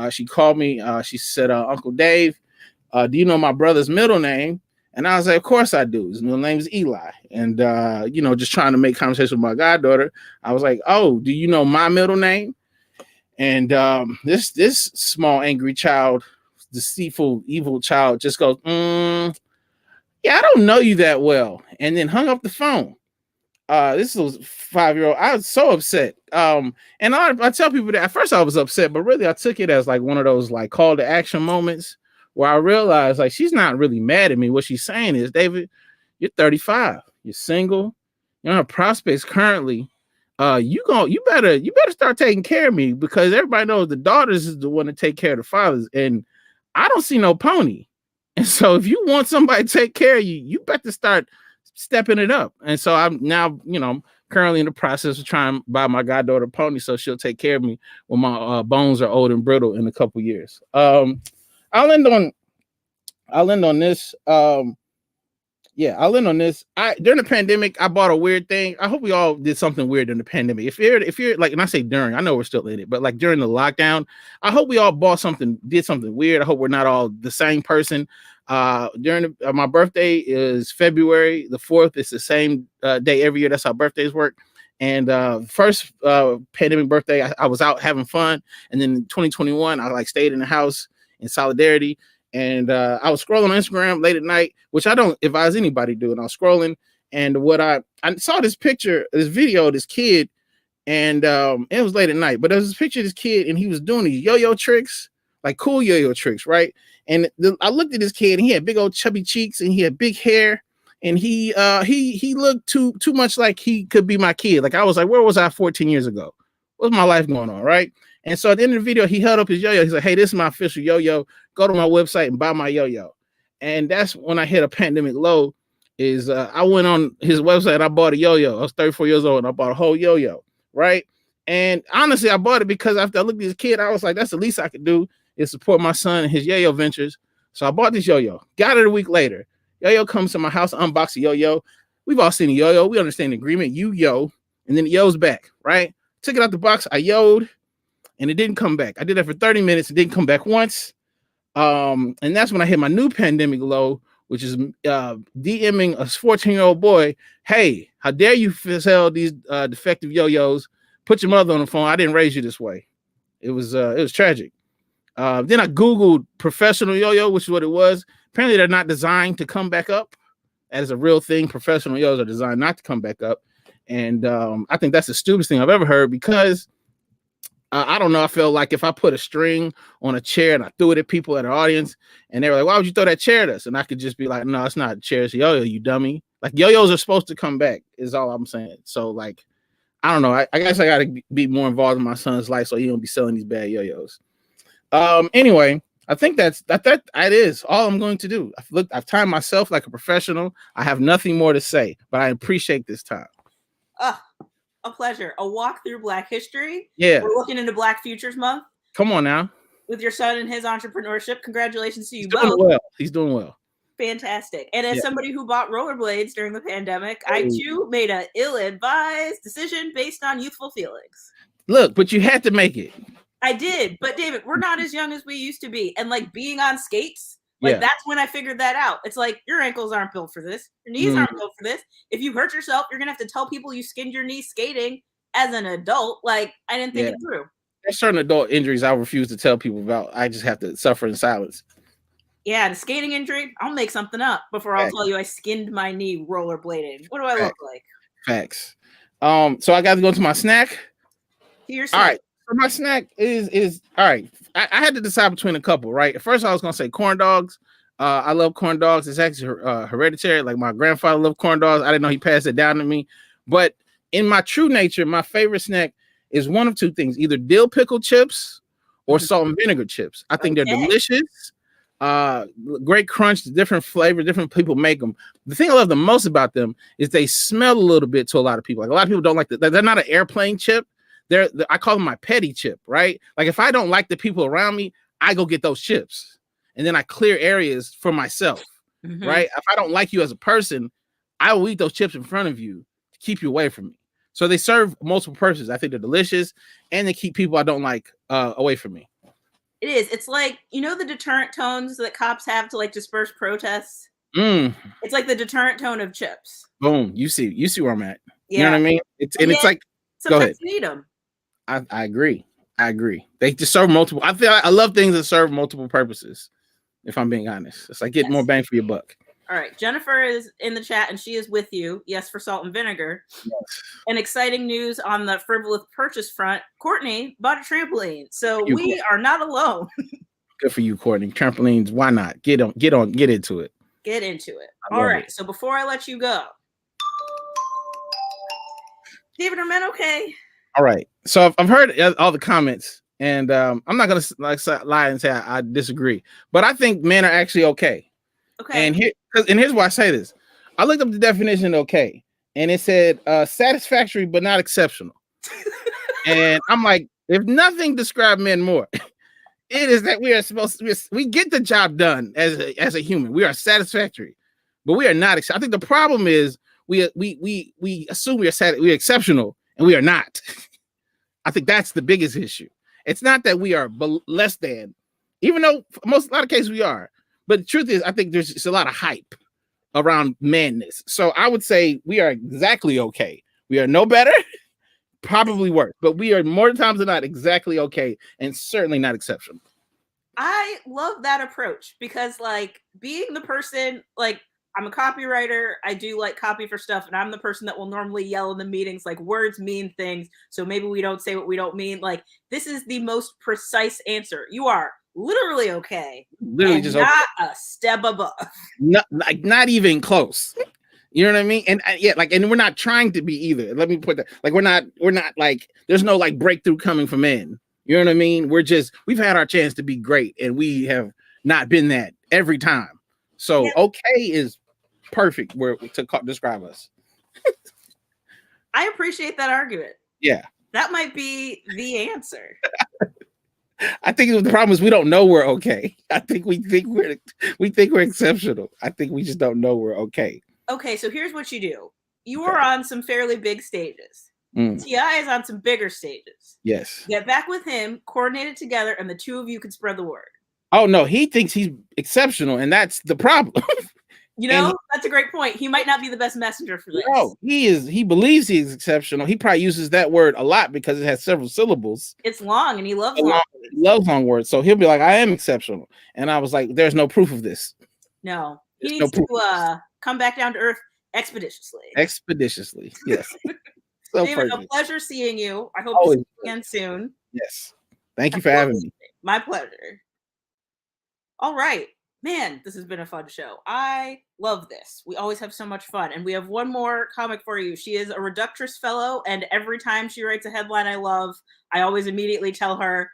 She called me. She said, "Uncle Dave, do you know my brother's middle name?" And I was like, "Of course I do. His middle name is Eli." And just trying to make conversation with my goddaughter, I was like, "Oh, do you know my middle name?" And this small angry child, deceitful, evil child just goes, yeah, I don't know you that well. And then hung up the phone. This was 5-year-old. I was so upset. And I tell people that at first I was upset, but really I took it as like one of those like call to action moments where I realized like she's not really mad at me. What she's saying is, David, you're 35, you're single, you don't have prospects currently. You better start taking care of me because everybody knows the daughters is the one to take care of the fathers, and I don't see no pony. And so if you want somebody to take care of you, you better start stepping it up. And so I'm now, I'm currently in the process of trying to buy my goddaughter a pony so she'll take care of me when my bones are old and brittle in a couple years. I'll end on this. I'll end on this. During the pandemic, I bought a weird thing. I hope we all did something weird during the pandemic. If you're like, and I say during, I know we're still in it, but like during the lockdown, I hope we all did something weird. I hope we're not all the same person. During my birthday is February the 4th. It's the same day every year. That's how birthdays work. And first pandemic birthday, I was out having fun. And then in 2021, I like stayed in the house in solidarity. And I was scrolling on Instagram late at night, which I don't advise anybody do. And I was scrolling, and I saw this picture, this video of this kid, and it was late at night, but there was this picture of this kid, and he was doing these yo-yo tricks, like cool yo-yo tricks, right? And I looked at this kid, and he had big old chubby cheeks, and he had big hair, and he looked too much like he could be my kid. Like I was like, where was I 14 years ago? What's my life going on, right? And so at the end of the video, he held up his yo-yo. He's like, hey, this is my official yo-yo. Go to my website and buy my yo-yo. And that's when I hit a pandemic low. Is I went on his website and I bought a yo-yo. I was 34 years old and I bought a whole yo-yo, right? And honestly, I bought it because after I looked at this kid, I was like, that's the least I could do is support my son and his yo-yo ventures. So I bought this yo-yo. Got it a week later. Yo-yo comes to my house, unbox a yo-yo. We've all seen a yo-yo. We understand the agreement. You yo, and then the yo's back, right? Took it out the box. I yo'd, and it didn't come back. I did that for 30 minutes. It didn't come back once. And that's when I hit my new pandemic low, which is DMing a 14-year-old boy. Hey, how dare you sell these defective yo-yos? Put your mother on the phone. I didn't raise you this way. It was tragic. Then I Googled professional yo-yo, which is what it was. Apparently they're not designed to come back up. That is a real thing. Professional yo-yos are designed not to come back up. And I think that's the stupidest thing I've ever heard because I don't know. I feel like if I put a string on a chair and I threw it at people at an audience and they were like, why would you throw that chair at us? And I could just be like, no, it's not a chair. It's a yo-yo, you dummy. Like yo-yos are supposed to come back is all I'm saying. So like, I don't know. I guess I got to be more involved in my son's life so he don't be selling these bad yo-yos. Anyway, I think that is all I'm going to do. I've timed myself like a professional. I have nothing more to say, but I appreciate this time. A pleasure. A walk through Black history. Yeah. We're looking into Black Futures Month. Come on now. With your son and his entrepreneurship. Congratulations to you He's both. Doing well. He's doing well. Fantastic. And as somebody who bought rollerblades during the pandemic, I too made an ill-advised decision based on youthful feelings. Look, but you had to make it. I did. But David, we're not as young as we used to be. And like being on skates, like that's when I figured that out. It's like your ankles aren't built for this. Your knees aren't built for this. If you hurt yourself, you're going to have to tell people you skinned your knee skating as an adult. Like I didn't think it through. There's certain adult injuries I refuse to tell people about. I just have to suffer in silence. Yeah, the skating injury, I'll make something up before I'll tell you I skinned my knee rollerblading. What do I look like? Facts. So I got to go to my snack. Here's all right. So my snack is all right. I had to decide between a couple, right? At first I was gonna say corn dogs. I love corn dogs. It's actually hereditary. Like my grandfather loved corn dogs. I didn't know he passed it down to me. But in my true nature, my favorite snack is one of two things: either dill pickle chips or salt and vinegar chips. I think they're delicious. Great crunch, different flavor, different people make them. The thing I love the most about them is they smell a little bit to a lot of people. Like a lot of people don't like that. They're not an airplane chip. I call them my petty chip, right? Like if I don't like the people around me, I go get those chips and then I clear areas for myself, right? If I don't like you as a person, I will eat those chips in front of you to keep you away from me. So they serve multiple purposes. I think they're delicious and they keep people I don't like away from me. It is. It's like, you know, the deterrent tones that cops have to like disperse protests. It's like the deterrent tone of chips. Boom. You see where I'm at. Yeah. You know what I mean? It's like, sometimes go ahead. You need them. I agree. They just serve multiple. I love things that serve multiple purposes. If I'm being honest, it's like getting more bang for your buck. All right, Jennifer is in the chat and she is with you. Yes, for salt and vinegar. Yes. And exciting news on the frivolous purchase front. Courtney bought a trampoline, so we are not alone. Good for you, Courtney. Trampolines. Why not? Get into it. Get into it. All right. So before I let you go, David, are men okay? All right. So I've heard all the comments, and I'm not gonna lie and say I disagree, but I think men are actually okay. Okay. And here's why I say this. I looked up the definition of okay, and it said satisfactory but not exceptional. And I'm like, if nothing describes men more, it is that we are we get the job done as a human. We are satisfactory, but we are not. I think the problem is we assume we're exceptional, and we are not. I think that's the biggest issue. It's not that we are less than, even though a lot of cases we are. But the truth is, I think there's just a lot of hype around manness. So I would say we are exactly okay. We are no better, probably worse, but we are more times than not exactly okay, and certainly not exceptional. I love that approach because, like, being the person, like, I'm a copywriter. I do like copy for stuff, and I'm the person that will normally yell in the meetings, like, words mean things. So maybe we don't say what we don't mean. Like, this is the most precise answer. You are literally okay. Literally and just not a step above. not even close. You know what I mean? And yeah, like, and we're not trying to be either. Let me put that. Like, we're not like, there's no like breakthrough coming from men. You know what I mean? We've had our chance to be great, and we have not been that every time. So okay is perfect word to describe us. I appreciate that argument. Yeah. That might be the answer. I think the problem is we don't know we're okay. I think we think we're exceptional. I think we just don't know we're okay. Okay, so here's what you do. You are on some fairly big stages. Mm. T.I. is on some bigger stages. Yes. Get back with him, coordinate it together, and the two of you can spread the word. Oh no, he thinks he's exceptional, and that's the problem. You know, that's a great point. He might not be the best messenger for this. No, he is. He believes he's exceptional. He probably uses that word a lot because it has several syllables. It's long, and he loves long. He loves long words, so he'll be like, "I am exceptional," and I was like, "There's no proof of this." No, he needs to come back down to earth expeditiously. Expeditiously, yes. So David, a pleasure seeing you. I hope to see you again soon. Yes. Thank you for having me. My pleasure. All right. Man, this has been a fun show. I love this. We always have so much fun. And we have one more comic for you. She is a Reductress fellow, and every time she writes a headline I love, I always immediately tell her,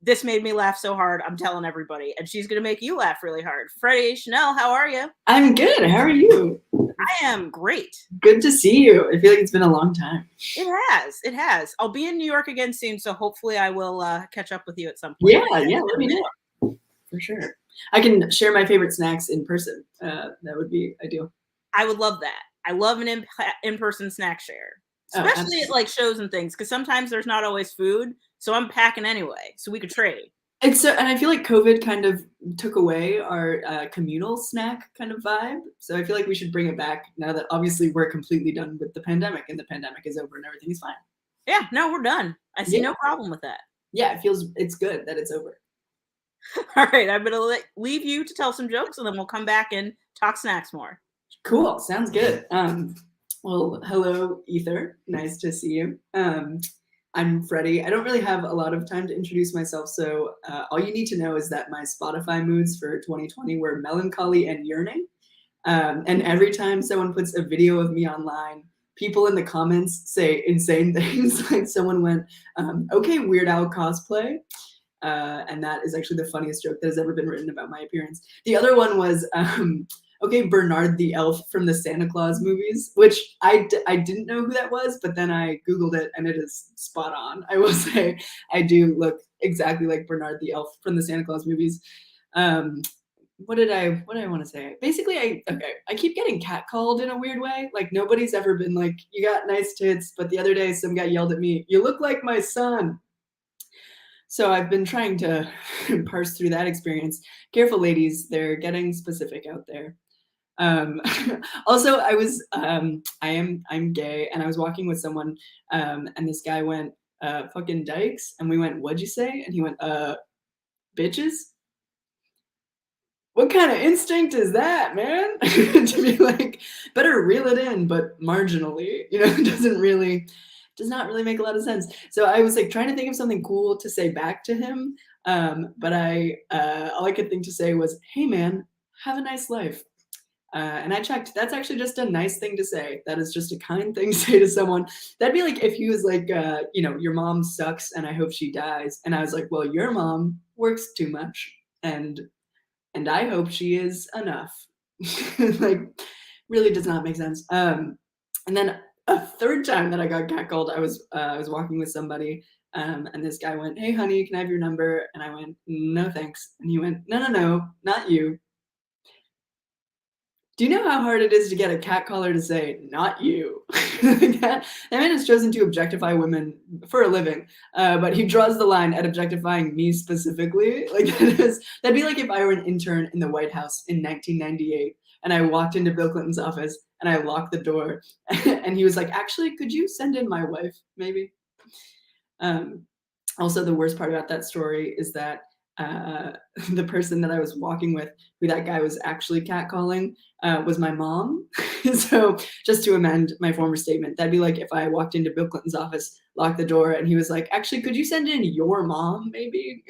this made me laugh so hard, I'm telling everybody. And she's going to make you laugh really hard. Freddie Shanel, how are you? I'm good. How are you? I am great. Good to see you. I feel like it's been a long time. It has. It has. I'll be in New York again soon, so hopefully I will catch up with you at some point. Yeah, let me know. For sure. I can share my favorite snacks in person. That would be ideal. I would love that. I love an in-person snack share, especially at like shows and things, because sometimes there's not always food. So I'm packing anyway, so we could trade. And I feel like COVID kind of took away our communal snack kind of vibe. So I feel like we should bring it back now that obviously we're completely done with the pandemic, and the pandemic is over and everything is fine. Yeah, no, we're done. I see no problem with that. Yeah, it's good that it's over. All right, I'm going to leave you to tell some jokes, and then we'll come back and talk snacks more. Cool. Sounds good. Well, hello, Ether. Nice to see you. I'm Freddie. I don't really have a lot of time to introduce myself, so all you need to know is that my Spotify moods for 2020 were melancholy and yearning. And every time someone puts a video of me online, people in the comments say insane things. Like someone went, okay, Weird Al cosplay. And that is actually the funniest joke that has ever been written about my appearance. The other one was, okay, Bernard the elf from the Santa Claus movies, which I didn't know who that was, but then I Googled it and it is spot on. I will say I do look exactly like Bernard the elf from the Santa Claus movies. What did I want to say? Basically, I keep getting catcalled in a weird way. Like nobody's ever been like, you got nice tits, but the other day some guy yelled at me, you look like my son. So I've been trying to parse through that experience. Careful, ladies, they're getting specific out there. Also, I'm gay, and I was walking with someone, and this guy went, fucking dykes, and we went, what'd you say? And he went, bitches? What kind of instinct is that, man? To be like, better reel it in, but marginally, it does not really make a lot of sense. So I was like trying to think of something cool to say back to him. But all I could think to say was, hey man, have a nice life. And I checked, that's actually just a nice thing to say. That is just a kind thing to say to someone. That'd be like if he was like, your mom sucks and I hope she dies. And I was like, well, your mom works too much and I hope she is enough. Like really does not make sense. And then a third time that I got catcalled, I was walking with somebody, and this guy went, hey, honey, can I have your number? And I went, no, thanks. And he went, no, not you. Do you know how hard it is to get a catcaller to say, not you? That man has chosen to objectify women for a living, but he draws the line at objectifying me specifically. Like that'd be like if I were an intern in the White House in 1998, and I walked into Bill Clinton's office, and I locked the door, and he was like, actually, could you send in my wife, maybe? Also, the worst part about that story is that the person that I was walking with, who that guy was actually catcalling, was my mom. So just to amend my former statement, that'd be like if I walked into Bill Clinton's office, locked the door, and he was like, actually, could you send in your mom, maybe?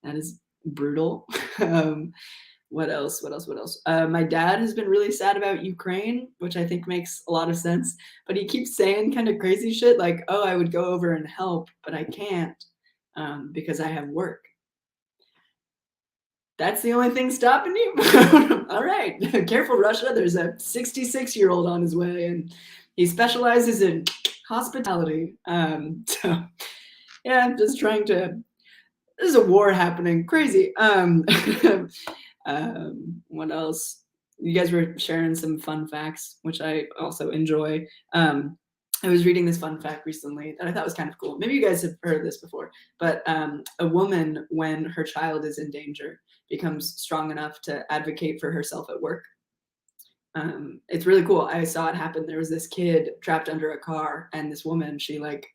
That is brutal. What else? My dad has been really sad about Ukraine, which I think makes a lot of sense. But he keeps saying kind of crazy shit like, oh, I would go over and help, but I can't because I have work. That's the only thing stopping you? All right. Careful, Russia. There's a 66-year-old on his way, and he specializes in hospitality. So, yeah, I'm just trying to... There's a war happening. Crazy. What else? You guys were sharing some fun facts, which I also enjoy. I was reading this fun fact recently that I thought was kind of cool. Maybe you guys have heard this before, but a woman, when her child is in danger, becomes strong enough to advocate for herself at work. It's really cool. I saw it happen. There was this kid trapped under a car, and this woman, she like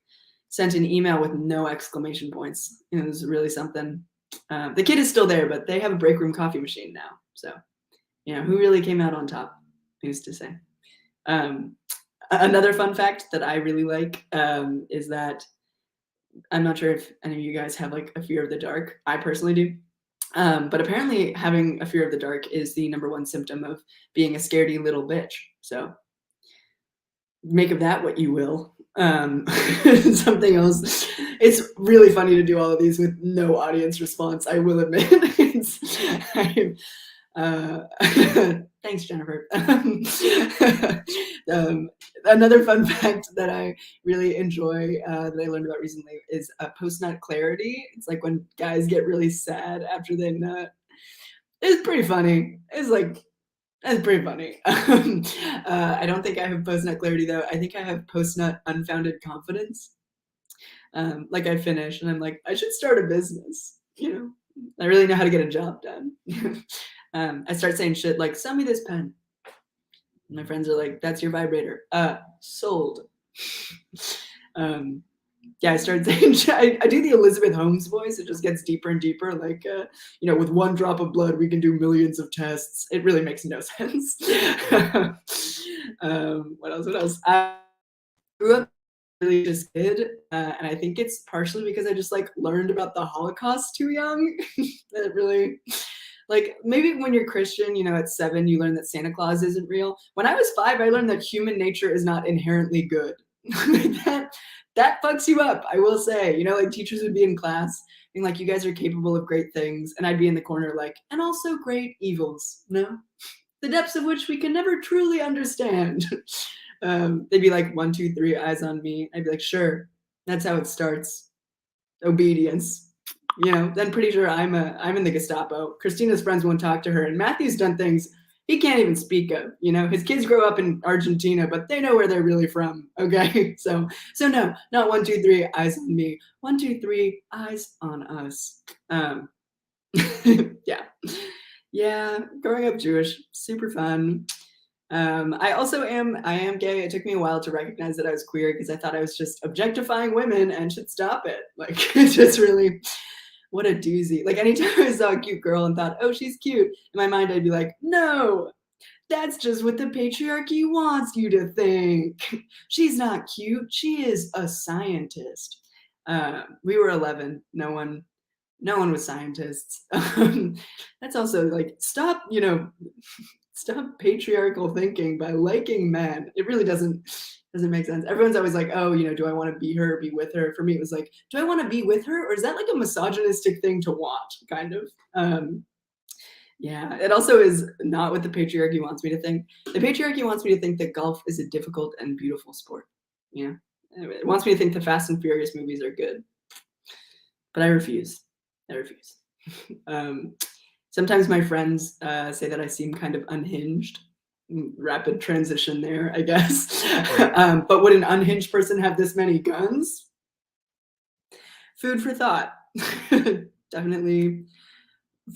sent an email with no exclamation points. It was really something. The kid is still there, but they have a break room coffee machine now. So, who really came out on top? Who's to say? Another fun fact that I really like is that I'm not sure if any of you guys have like a fear of the dark. I personally do. But apparently having a fear of the dark is the #1 symptom of being a scaredy little bitch. So make of that what you will. Something else. It's really funny to do all of these with no audience response, I will admit. Thanks, Jennifer. Another fun fact that I really enjoy that I learned about recently is post-nut clarity. It's like when guys get really sad after they nut. It's pretty funny. That's pretty funny. I don't think I have post-nut clarity, though. I think I have post-nut unfounded confidence. Like I finish and I'm like, I should start a business. I really know how to get a job done. I start saying shit like, sell me this pen. My friends are like, that's your vibrator. Sold. Yeah, I started saying, I do the Elizabeth Holmes voice. It just gets deeper and deeper. Like, with one drop of blood, we can do millions of tests. It really makes no sense. What else? I grew up really just kid, and I think it's partially because I just like learned about the Holocaust too young. That really, like, maybe when you're Christian, at 7, you learn that Santa Claus isn't real. When I was 5, I learned that human nature is not inherently good. That fucks you up, I will say. Like teachers would be in class being like, you guys are capable of great things. And I'd be in the corner like, and also great evils, the depths of which we can never truly understand. They'd be like, 1, 2, 3, eyes on me. I'd be like, sure, that's how it starts. Obedience. Then pretty sure I'm in the Gestapo. Christina's friends won't talk to her. And Matthew's done things he can't even speak of. His kids grow up in Argentina, but they know where they're really from. Okay. So no, not 1, 2, 3, eyes on me. 1, 2, 3, eyes on us. Yeah. Yeah. Growing up Jewish, super fun. I am gay. It took me a while to recognize that I was queer because I thought I was just objectifying women and should stop it. Like, it's just really, what a doozy. Like, anytime I saw a cute girl and thought, oh, she's cute, in my mind, I'd be like, no, that's just what the patriarchy wants you to think. She's not cute. She is a scientist. We were 11. No one was scientists. That's also like, stop patriarchal thinking by liking men. It really doesn't make sense. Everyone's always like, oh, do I want to be her or be with her? For me, it was like, do I want to be with her? Or is that like a misogynistic thing to want, kind of? Yeah, it also is not what the patriarchy wants me to think. The patriarchy wants me to think that golf is a difficult and beautiful sport. It wants me to think the Fast and Furious movies are good. But I refuse. Sometimes my friends say that I seem kind of unhinged. Rapid transition there, I guess. But would an unhinged person have this many guns? Food for thought. Definitely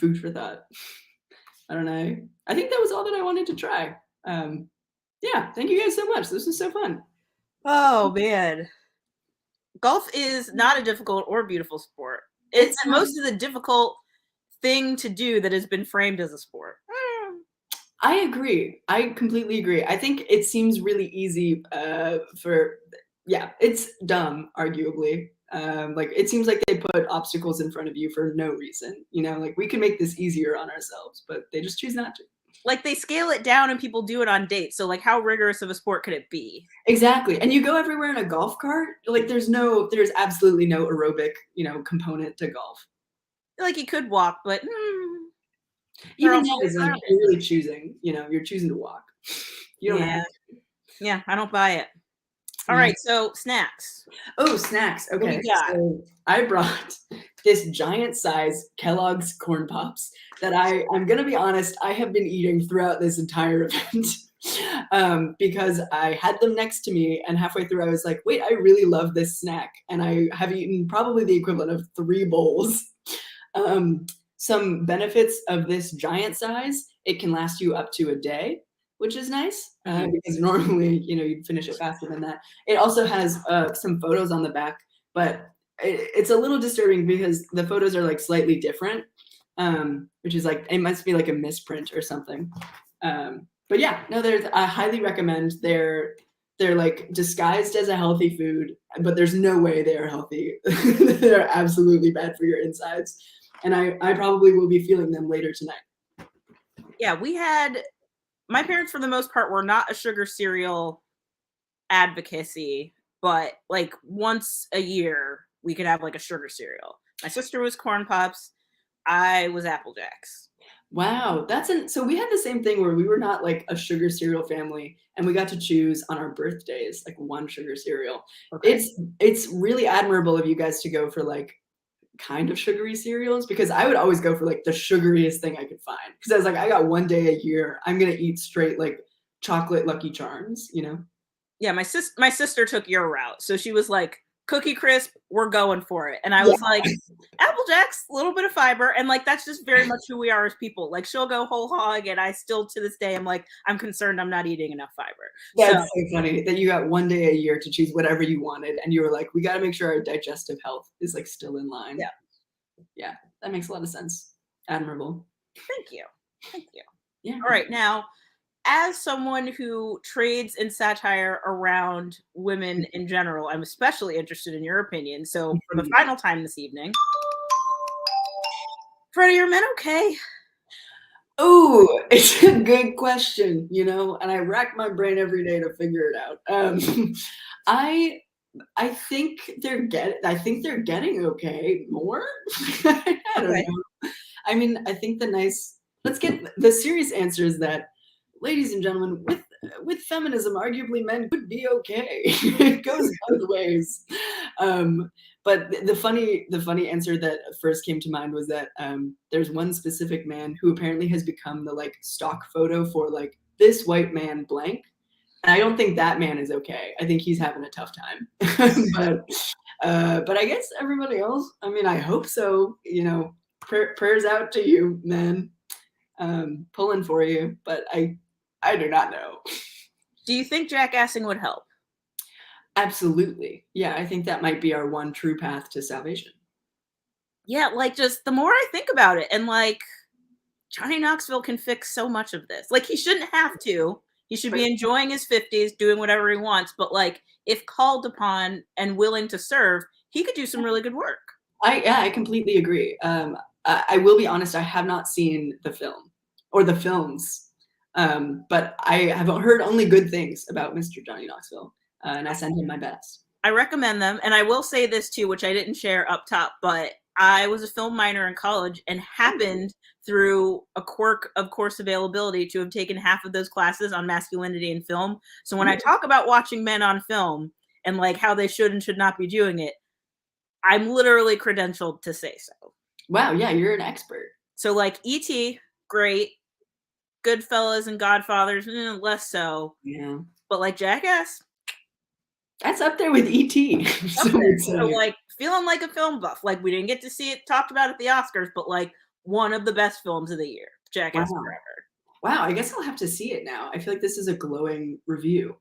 food for thought. I don't know. I think that was all that I wanted to try. Yeah, thank you guys so much. This was so fun. Oh, man. Golf is not a difficult or beautiful sport. It's most of the difficult thing to do that has been framed as a sport. I agree. I completely agree. I think it seems really easy it's dumb, arguably. Like it seems like they put obstacles in front of you for no reason. You know, like we can make this easier on ourselves, but they just choose not to. Like they scale it down and people do it on dates. So like how rigorous of a sport could it be? Exactly. And you go everywhere in a golf cart. Like there's absolutely no aerobic, component to golf. Like you could walk, but even that is like you're really choosing, you're choosing to walk. You don't have to. Yeah, I don't buy it. All right, so snacks. Oh, snacks. Okay. What do you got? So I brought this giant size Kellogg's Corn Pops that I'm gonna be honest, I have been eating throughout this entire event. Because I had them next to me and halfway through I was like, wait, I really love this snack. And I have eaten probably the equivalent of 3 bowls. Some benefits of this giant size, it can last you up to a day, which is nice because normally, you'd finish it faster than that. It also has some photos on the back, but it's a little disturbing because the photos are like slightly different, which is like, it must be like a misprint or something. But yeah, no, I highly recommend. They're like disguised as a healthy food, but there's no way they are healthy. They're absolutely bad for your insides. And I probably will be feeling them later tonight. Yeah, my parents for the most part were not a sugar cereal advocacy, but like once a year we could have like a sugar cereal. My sister was Corn Pops. I was Apple Jacks. Wow, so we had the same thing where we were not like a sugar cereal family, and we got to choose on our birthdays like one sugar cereal. Okay. It's really admirable of you guys to go for like kind of sugary cereals, because I would always go for like the sugariest thing I could find, because I was like, I got one day a year, I'm gonna eat straight like chocolate Lucky Charms. Yeah, my sister took your route, so she was like, Cookie Crisp, we're going for it. And I was like, Apple Jacks, a little bit of fiber. And like, that's just very much who we are as people. Like she'll go whole hog, and I still to this day, I'm like, I'm concerned I'm not eating enough fiber. That's so funny that you got one day a year to choose whatever you wanted. And you were like, we got to make sure our digestive health is like still in line. Yeah, that makes a lot of sense. Admirable. Thank you. Yeah. All right, now, as someone who trades in satire around women in general, I'm especially interested in your opinion. So for the final time this evening, Freddie, are men okay? Oh, it's a good question, and I rack my brain every day to figure it out. I think they're getting okay more. I don't know. I mean, I think let's get the serious answer is that, ladies and gentlemen, with feminism, arguably men could be okay. It goes both ways. But the funny answer that first came to mind was that there's one specific man who apparently has become the like stock photo for like this white man blank. And I don't think that man is okay. I think he's having a tough time. But I guess everybody else, I mean, I hope so. Prayers out to you, man. Pulling for you, but I do not know. Do you think jackassing would help? Absolutely. Yeah, I think that might be our one true path to salvation. Yeah, like just the more I think about it, and like Johnny Knoxville can fix so much of this. Like he shouldn't have to. He should be enjoying his 50s, doing whatever he wants. But like if called upon and willing to serve, he could do some really good work. I completely agree. I will be honest, I have not seen the film or the films. But I have heard only good things about Mr. Johnny Knoxville, and I send him my best. I recommend them, and I will say this too, which I didn't share up top, but I was a film minor in college and happened through a quirk of course availability to have taken half of those classes on masculinity in film. So when I talk about watching men on film and like how they should and should not be doing it, I'm literally credentialed to say so. Wow, yeah, you're an expert. So like E.T., great. Goodfellas and Godfathers, less so. Yeah. But like Jackass, that's up there with E.T. So like feeling like a film buff. Like we didn't get to see it talked about at the Oscars, but like one of the best films of the year. Jackass Forever. Wow, I guess I'll have to see it now. I feel like this is a glowing review.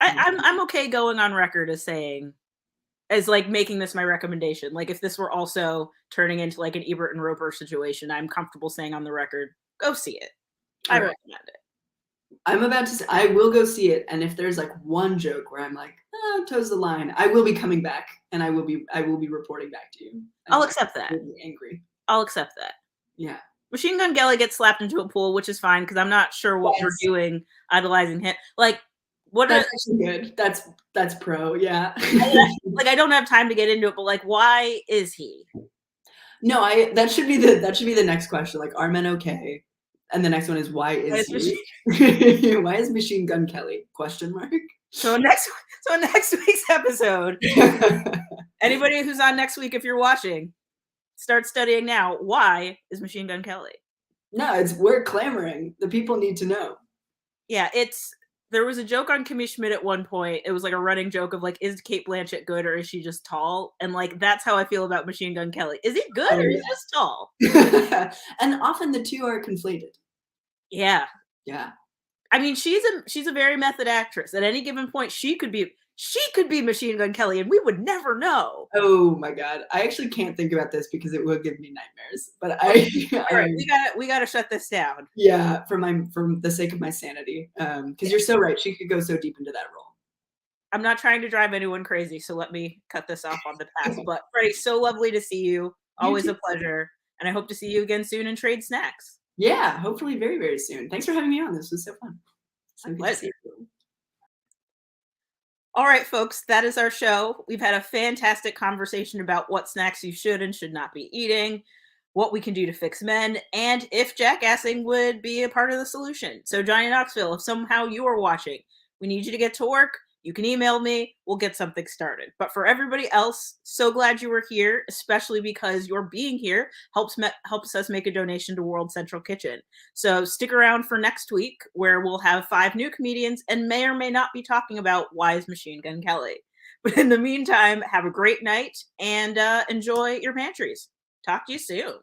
I'm okay going on record as saying as like making this my recommendation. Like if this were also turning into like an Ebert and Roper situation, I'm comfortable saying on the record, go see it. I recommend it. I'm about to say, I will go see it, and if there's like one joke where I'm like, toes the line, I will be coming back, and I will be reporting back to you. I'll accept that. Will be angry. I'll accept that. Yeah. Machine Gun Kelly gets slapped into a pool, which is fine because I'm not sure what we're doing idolizing him. Like, what? That's actually good. That's pro. Yeah. Like, I don't have time to get into it, but like, why is he? No, that should be the next question. Like, are men okay? And the next one is why is he? Why is Machine Gun Kelly? Question mark. So next week's episode, anybody who's on next week, if you're watching, start studying now. Why is Machine Gun Kelly? No, we're clamoring. The people need to know. Yeah, there was a joke on Kimmy Schmidt at one point. It was like a running joke of like, is Cate Blanchett good or is she just tall? And like, that's how I feel about Machine Gun Kelly. Is he good or is he just tall? And often the two are conflated. Yeah. Yeah. I mean, she's a very method actress. At any given point, she could be Machine Gun Kelly, and we would never know. Oh my God, I actually can't think about this because it will give me nightmares. But all right, we gotta shut this down. Yeah, for the sake of my sanity, because you're so right. She could go so deep into that role. I'm not trying to drive anyone crazy, so let me cut this off on the pass. But Freddie, so lovely to see you. Always a pleasure, and I hope to see you again soon and trade snacks. Yeah, hopefully very, very soon. Thanks for having me on. This was so fun. So pleasure. All right, folks, that is our show. We've had a fantastic conversation about what snacks you should and should not be eating, what we can do to fix men, and if jackassing would be a part of the solution. So Johnny Knoxville, if somehow you are watching, we need you to get to work. You can email me. We'll get something started. But for everybody else, so glad you were here, especially because your being here helps us make a donation to World Central Kitchen. So stick around for next week, where we'll have 5 new comedians and may or may not be talking about why is Machine Gun Kelly. But in the meantime, have a great night and enjoy your pantries. Talk to you soon.